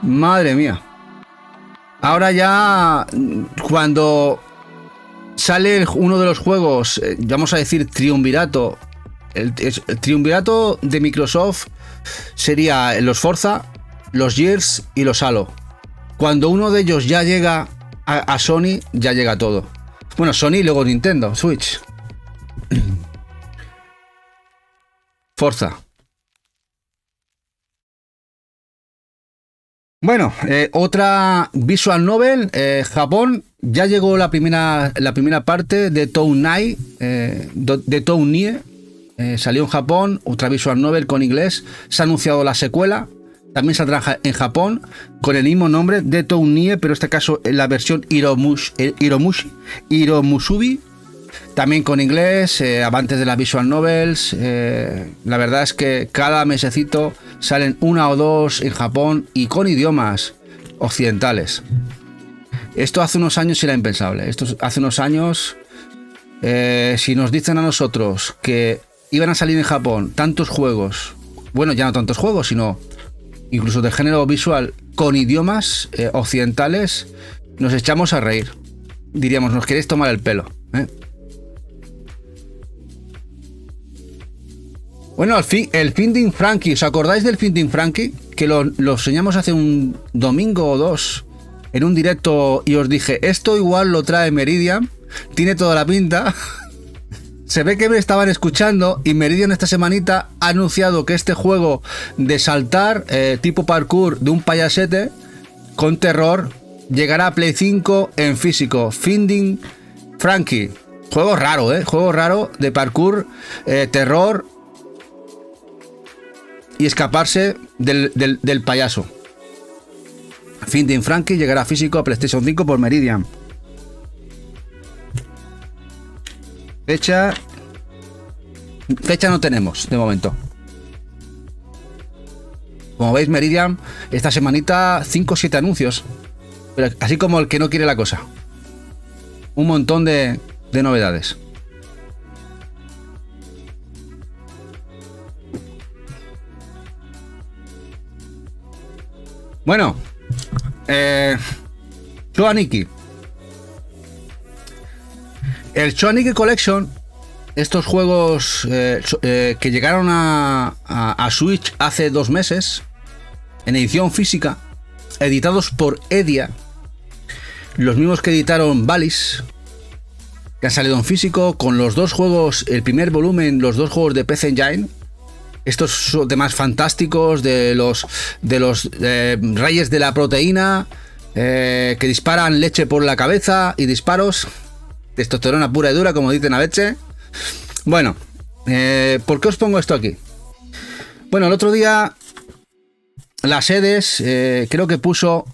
Madre mía. Ahora ya, cuando sale uno de los juegos, vamos a decir triunvirato, el triunvirato de Microsoft sería los Forza, los Gears y los Halo. Cuando uno de ellos ya llega a Sony, ya llega todo. Bueno, Sony y luego Nintendo, Switch. Forza. Bueno, otra visual novel, Japón. Ya llegó la primera parte de Tounai, de Tounie. Salió en Japón, otra visual novel con inglés. Se ha anunciado la secuela. También saldrá en Japón con el mismo nombre de Tounie, pero en este caso en la versión Hiromusubi. También con inglés, amantes de las visual novels. La verdad es que cada mesecito salen una o dos en Japón y con idiomas occidentales. Esto hace unos años era impensable. Hace unos años, si nos dicen a nosotros que iban a salir en Japón tantos juegos, bueno, ya no tantos juegos, sino incluso de género visual con idiomas occidentales, nos echamos a reír. diríamos, nos queréis tomar el pelo, ¿eh? Bueno, el Finding Frankie, ¿os acordáis del Finding Frankie? Que lo enseñamos hace un domingo o dos en un directo y os dije, esto igual lo trae Meridian, tiene toda la pinta. Se ve que me estaban escuchando y Meridian esta semanita ha anunciado que este juego de saltar tipo parkour de un payasete con terror llegará a Play 5 en físico. Finding Frankie. Juego raro, juego raro de parkour, terror y escaparse del payaso. Finding Frankie llegará físico a PlayStation 5 por Meridian. Fecha no tenemos de momento. Como veis, Meridian esta semanita 5 o 7 anuncios, pero así como el que no quiere la cosa. Un montón de novedades. Bueno, Shoaniki. El Shoaniki Collection, estos juegos que llegaron a Switch hace 2 meses, en edición física, editados por Edia, los mismos que editaron Valis, que han salido en físico, con los 2 juegos, el primer volumen, los 2 juegos de PC Engine. Estos temas fantásticos de los reyes de la proteína, que disparan leche por la cabeza y disparos, testosterona pura y dura, como dicen a veces. Bueno, ¿por qué os pongo esto aquí? Bueno, el otro día las sedes creo que puso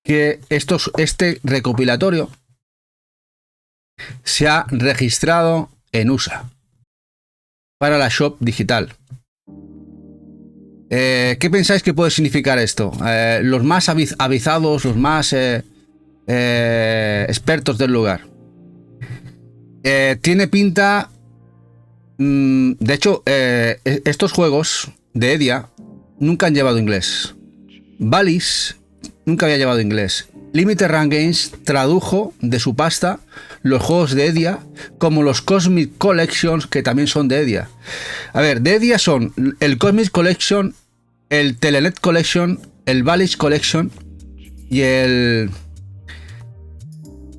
que este recopilatorio se ha registrado en USA para la shop digital. ¿Qué pensáis que puede significar esto? Los más avizados, los más expertos del lugar. Tiene pinta... de hecho, estos juegos de Edia nunca han llevado inglés. Valis nunca había llevado inglés. Limited Run Games tradujo de su pasta los juegos de Edia, como los Cosmic Collections, que también son de Edia. A ver, de Edia son el Cosmic Collection, el Telenet Collection, el Valis Collection y el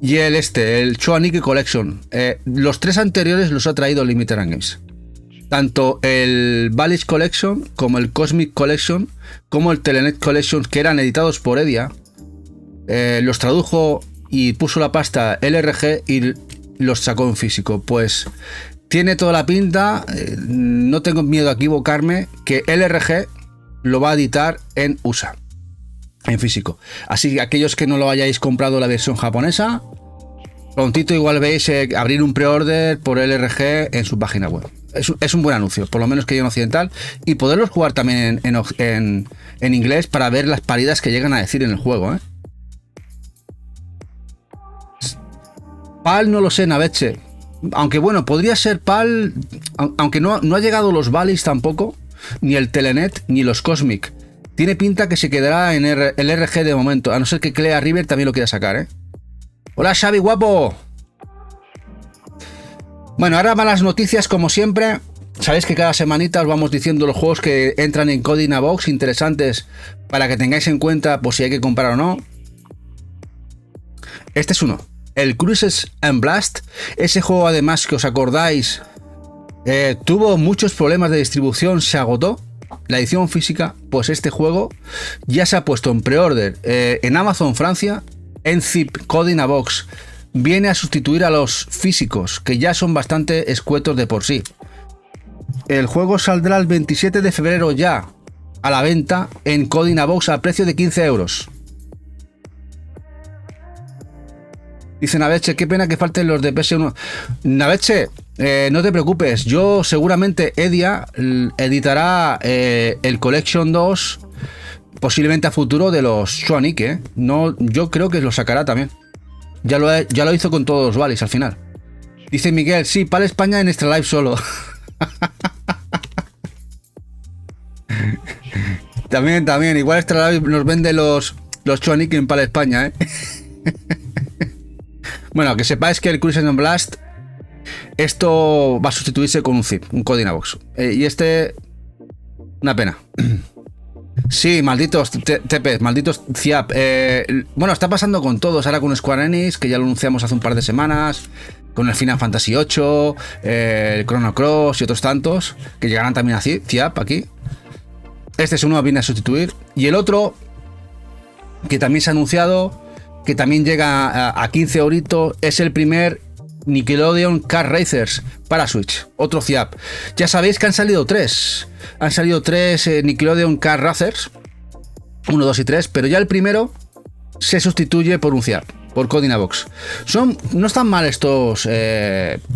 Shoaniki Collection. Los 3 anteriores los ha traído Limited Run Games. Tanto el Valis Collection como el Cosmic Collection como el Telenet Collection, que eran editados por Edia, los tradujo y puso la pasta LRG y los sacó en físico. Pues tiene toda la pinta, no tengo miedo a equivocarme, que LRG lo va a editar en USA, en físico. Así que aquellos que no lo hayáis comprado la versión japonesa, prontito igual veis abrir un pre-order por LRG en su página web. Es un buen anuncio, por lo menos que yo en occidental, y poderlos jugar también en inglés para ver las paridas que llegan a decir en el juego, ¿eh? PAL no lo sé, Naveche. Aunque bueno, podría ser PAL, aunque no ha llegado los Valis tampoco, ni el Telenet, ni los Cosmic. Tiene pinta que se quedará en el RG de momento, a no ser que Clea River también lo quiera sacar, ¿eh? Hola, Xavi, guapo. Bueno, ahora malas noticias como siempre. Sabéis que cada semanita os vamos diciendo los juegos que entran en Coding a Box interesantes para que tengáis en cuenta por si hay que comprar o no. Este es uno. El Cruises and Blast, ese juego además que os acordáis, tuvo muchos problemas de distribución, se agotó la edición física. Pues este juego ya se ha puesto en pre-order en Amazon Francia, en Zip Coding a Box. Viene a sustituir a los físicos, que ya son bastante escuetos de por sí. El juego saldrá el 27 de febrero ya a la venta en Coding a Box a precio de 15 euros. Dice Naveche, qué pena que falten los de PS1. Naveche, no te preocupes, yo seguramente Edia editará el Collection 2 posiblemente a futuro de los Shoaniki, ¿eh? No, yo creo que lo sacará también. Ya lo hizo con todos los Valis al final. Dice Miguel, sí, para España en Extra Life solo. También, igual Extra Life nos vende los Shoaniki para España, ¿eh? Bueno, que sepáis que el Cruis'n Blast, esto va a sustituirse con un zip, un Codinabox. Y una pena. Sí, malditos TP, malditos CIAP. Bueno, está pasando con todos. Ahora con Square Enix, que ya lo anunciamos hace un par de semanas. Con el Final Fantasy VIII, el Chrono Cross y otros tantos, que llegarán también a CIAP aquí. Este es uno que viene a sustituir. Y el otro, que también se ha anunciado, que también llega a 15 euritos, es el primer Nickelodeon Kart Racers para Switch, otro CIAP. Ya sabéis que han salido tres Nickelodeon Kart Racers, 1, 2 y 3, pero ya el primero se sustituye por un CIAP, por Codinabox. No están mal estos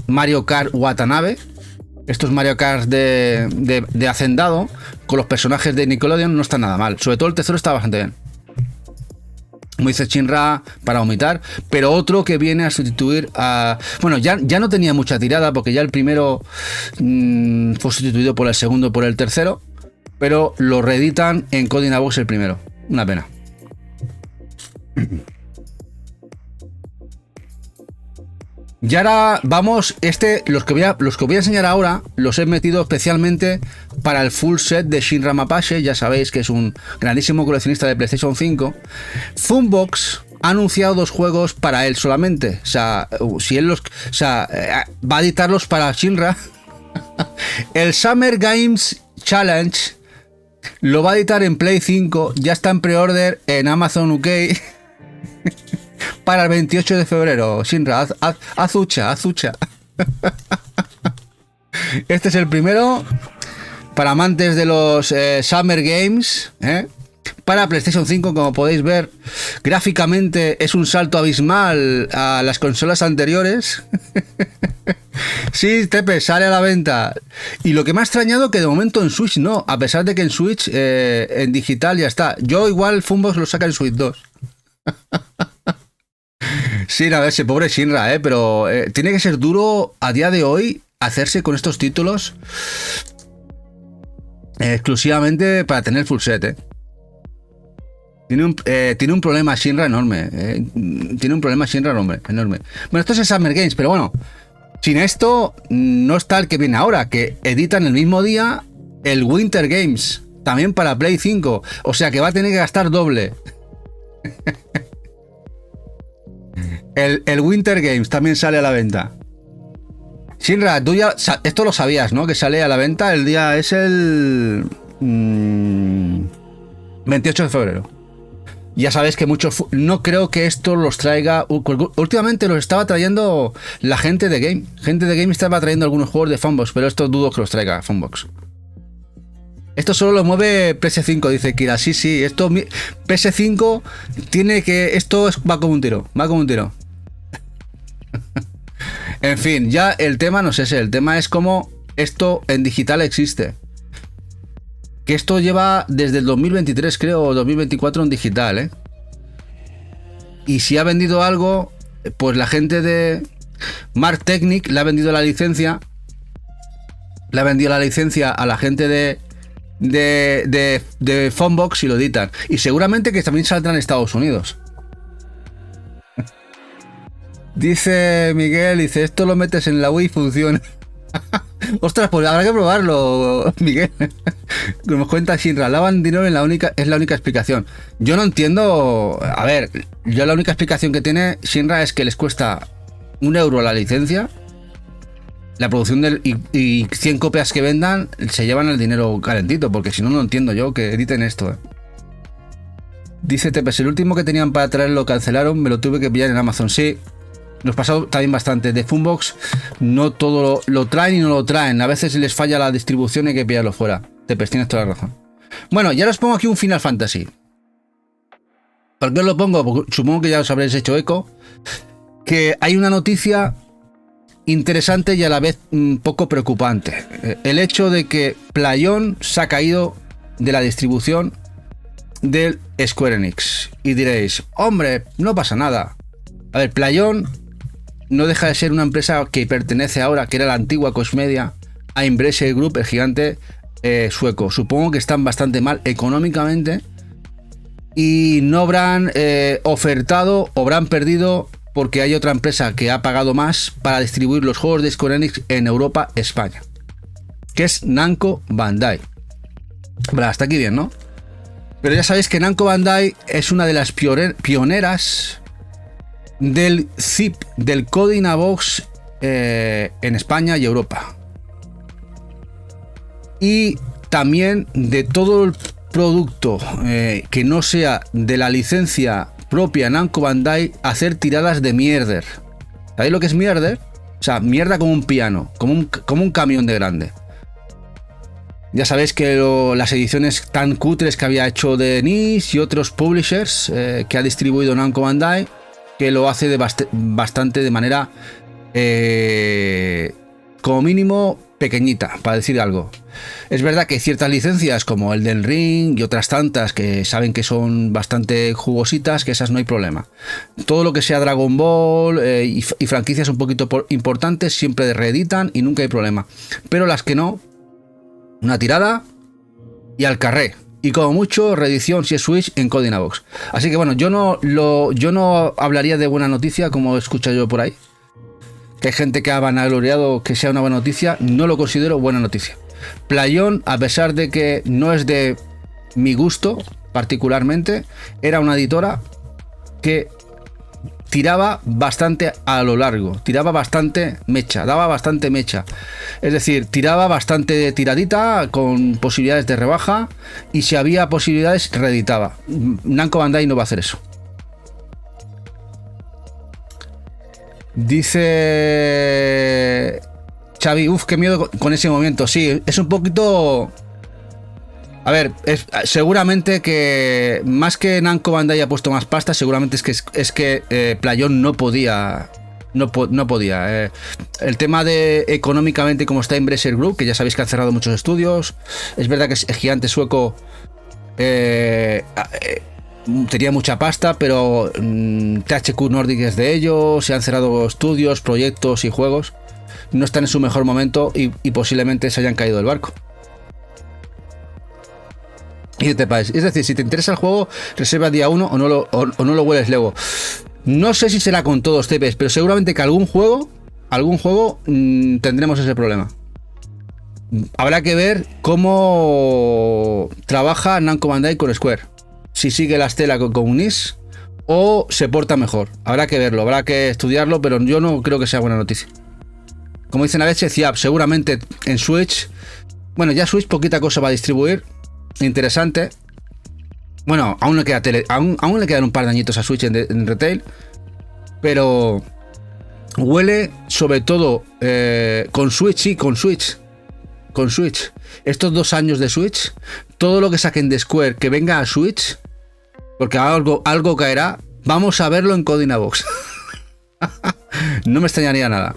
Mario Kart Watanabe, estos Mario Kart de hacendado, con los personajes de Nickelodeon, no están nada mal. Sobre todo el tercero está bastante bien. Como dice Shinra, para vomitar, pero otro que viene a sustituir a... Bueno, ya no tenía mucha tirada, porque ya el primero fue sustituido por el segundo y por el tercero, pero lo reeditan en Codinabox el primero. Una pena. Y ahora vamos, los que voy a enseñar ahora los he metido especialmente para el full set de Shinra Mapache. Ya sabéis que es un grandísimo coleccionista de PlayStation 5. Funbox ha anunciado 2 juegos para él solamente. O sea, si él va a editarlos para Shinra. El Summer Games Challenge lo va a editar en Play 5. Ya está en pre-order en Amazon UK. Para el 28 de febrero, Shinra, haz hucha. Este es el primero para amantes de los Summer Games, para PlayStation 5. Como podéis ver, gráficamente es un salto abismal a las consolas anteriores. Sí, Tepe, sale a la venta. Y lo que me ha extrañado que de momento en Switch no, a pesar de que en Switch en digital ya está. Yo igual Funbox lo saca en Switch 2. Sí, a ver, ese pobre Shinra, pero tiene que ser duro a día de hoy hacerse con estos títulos exclusivamente para tener full set, Tiene un problema Shinra enorme. Tiene un problema Shinra enorme. Bueno, esto es el Summer Games, pero bueno, sin esto no está el que viene ahora, que editan el mismo día el Winter Games, también para Play 5. O sea que va a tener que gastar doble. El Winter Games también sale a la venta. Shinra, tú ya esto lo sabías, ¿no? Que sale a la venta, el día es el 28 de febrero. Ya sabéis que muchos... No creo que esto los traiga... Últimamente los estaba trayendo la gente de Game. Gente de Game estaba trayendo algunos juegos de Funbox, pero esto dudo que los traiga Funbox. Esto solo lo mueve PS5, dice Kira. Sí, esto PS5 tiene que... Esto va como un tiro, En fin, ya el tema no es ese. El tema es cómo esto en digital existe. Que esto lleva desde el 2023, creo, o 2024 en digital, Y si ha vendido algo, pues la gente de Mark Technic le ha vendido la licencia. Le ha vendido la licencia a la gente de Funbox y lo editan. Y seguramente que también saldrá en Estados Unidos. Dice Miguel, esto lo metes en la Wii y funciona. Ostras, pues habrá que probarlo, Miguel. Como cuenta Shinra, lavan dinero es la única explicación. Yo no entiendo. A ver, yo la única explicación que tiene Shinra es que les cuesta 1 euro la licencia. La producción y 100 copias que vendan se llevan el dinero calentito, porque si no, no entiendo yo que editen esto. Dice Tepes, el último que tenían para traer lo cancelaron, me lo tuve que pillar en Amazon. Sí, nos pasó también bastante. De Funbox no todo lo traen y no lo traen. A veces les falla la distribución y hay que pillarlo fuera. Tepes, tienes toda la razón. Bueno, ya os pongo aquí un Final Fantasy. ¿Por qué os lo pongo? Porque supongo que ya os habréis hecho eco. Que hay una noticia interesante y a la vez un poco preocupante. El hecho de que PlayOn se ha caído de la distribución del Square Enix. Y diréis, hombre, no pasa nada. A ver, PlayOn no deja de ser una empresa que pertenece ahora, que era la antigua Koch Media, a Embracer Group, el gigante sueco. Supongo que están bastante mal económicamente y no habrán ofertado o habrán perdido porque hay otra empresa que ha pagado más para distribuir los juegos de Square Enix en Europa, España, que es Namco Bandai. Bueno, hasta aquí bien, ¿no? Pero ya sabéis que Namco Bandai es una de las pioneras del zip, del Code in a Box en España y Europa. Y también de todo el producto que no sea de la licencia propia Namco Bandai, hacer tiradas de mierder. ¿Sabéis lo que es mierder? O sea, mierda como un piano, como un camión de grande. Ya sabéis que las ediciones tan cutres que había hecho de NIS y otros publishers que ha distribuido Namco Bandai, que lo hace bastante de manera como mínimo pequeñita, para decir algo. Es verdad que hay ciertas licencias como Elden Ring y otras tantas que saben que son bastante jugositas, que esas no hay problema. Todo lo que sea Dragon Ball y franquicias un poquito importantes siempre reeditan y nunca hay problema. Pero las que no, una tirada y al carré. Y como mucho, reedición si es Switch en Code in a Box. Así que bueno, yo no hablaría de buena noticia como he escuchado yo por ahí. Que hay gente que ha vanagloriado que sea una buena noticia. No lo considero buena noticia. PlayOn, a pesar de que no es de mi gusto particularmente, era una editora que tiraba bastante a lo largo, tiraba bastante mecha, daba bastante mecha. Es decir, tiraba bastante tiradita con posibilidades de rebaja y si había posibilidades, reeditaba. Namco Bandai no va a hacer eso. Dice Xavi, qué miedo con ese momento. Sí, es un poquito... A ver, seguramente que más que Namco Bandai ha puesto más pasta, seguramente es que PlayOn no podía. No podía. El tema de económicamente, como está Embracer Group, que ya sabéis que han cerrado muchos estudios. Es verdad que el gigante sueco tenía mucha pasta, pero THQ Nordic es de ellos. Se han cerrado estudios, proyectos y juegos. No están en su mejor momento y posiblemente se hayan caído del barco. Y te pases. Es decir, si te interesa el juego, reserva día 1 o no lo hueles luego. No sé si será con todos CPs, pero seguramente que algún juego tendremos ese problema. Habrá que ver cómo trabaja Namco Bandai con Square. Si sigue la estela con NIS o se porta mejor. Habrá que verlo, habrá que estudiarlo, pero yo no creo que sea buena noticia. Como dicen a veces, Ciap, seguramente en Switch. Bueno, ya Switch poquita cosa va a distribuir. Interesante. Bueno, aún le quedan un par de añitos a Switch en retail, pero huele sobre todo con Switch, sí, con Switch. Estos 2 años de Switch, todo lo que saquen de Square que venga a Switch, porque algo caerá, vamos a verlo en Code in a Box. No me extrañaría nada.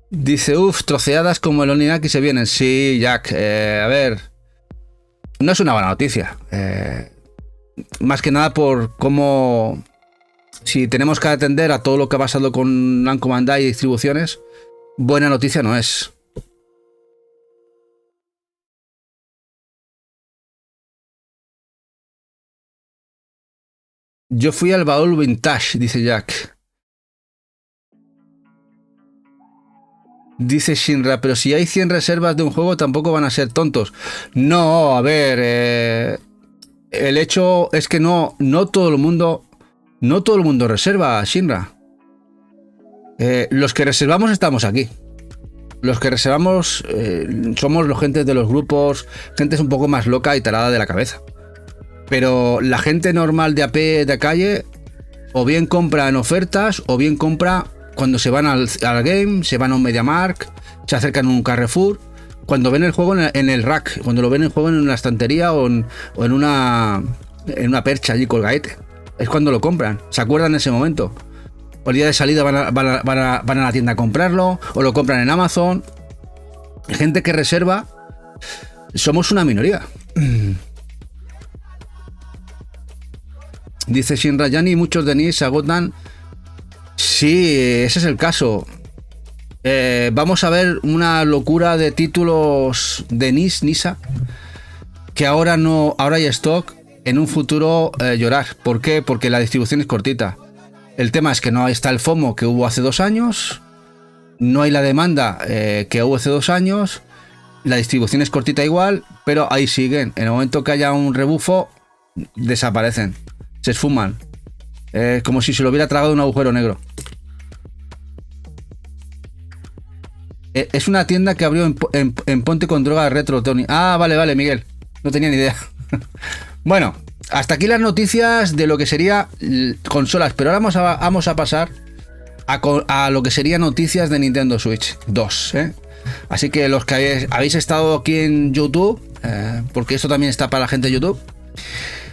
Dice, troceadas como el Oninaki se vienen. Sí, Jack, a ver. No es una buena noticia. Más que nada por cómo... Si tenemos que atender a todo lo que ha pasado con Namco Bandai y distribuciones, buena noticia no es. Yo fui al baúl vintage, dice Jack. Dice Shinra, pero si hay 100 reservas de un juego tampoco van a ser tontos. No, a ver, el hecho es que no todo el mundo reserva, Shinra. Los que reservamos estamos aquí. Los que reservamos somos los gente de los grupos, gente un poco más loca y tarada de la cabeza. Pero la gente normal de AP de calle o bien compra en ofertas o bien compra cuando se van al game, se van a un MediaMarkt, se acercan a un Carrefour, cuando ven el juego en el rack, cuando lo ven el juego en una estantería o en una percha allí colgaete, es cuando lo compran, se acuerdan en ese momento. O el día de salida van a la tienda a comprarlo, o lo compran en Amazon. Gente que reserva, somos una minoría. Dice Shinra, ya ni muchos de NIS se agotan. Sí, ese es el caso. Vamos a ver una locura de títulos de NISA, que ahora hay stock, en un futuro llorar. ¿Por qué? Porque la distribución es cortita. El tema es que no está el FOMO que hubo hace 2 años, no hay la demanda que hubo hace 2 años, la distribución es cortita igual, pero ahí siguen. En el momento que haya un rebufo, desaparecen, se esfuman. Como si se lo hubiera tragado un agujero negro. Es una tienda que abrió en Ponte con Droga Retro, Tony. Ah, vale, Miguel. No tenía ni idea. Bueno, hasta aquí las noticias de lo que sería consolas. Pero ahora vamos a pasar a lo que sería noticias de Nintendo Switch 2. Así que los que habéis estado aquí en YouTube, porque esto también está para la gente de YouTube,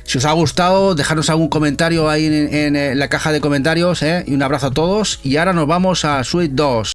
si os ha gustado, dejadnos algún comentario ahí en la caja de comentarios, y un abrazo a todos. Y ahora nos vamos a Switch 2.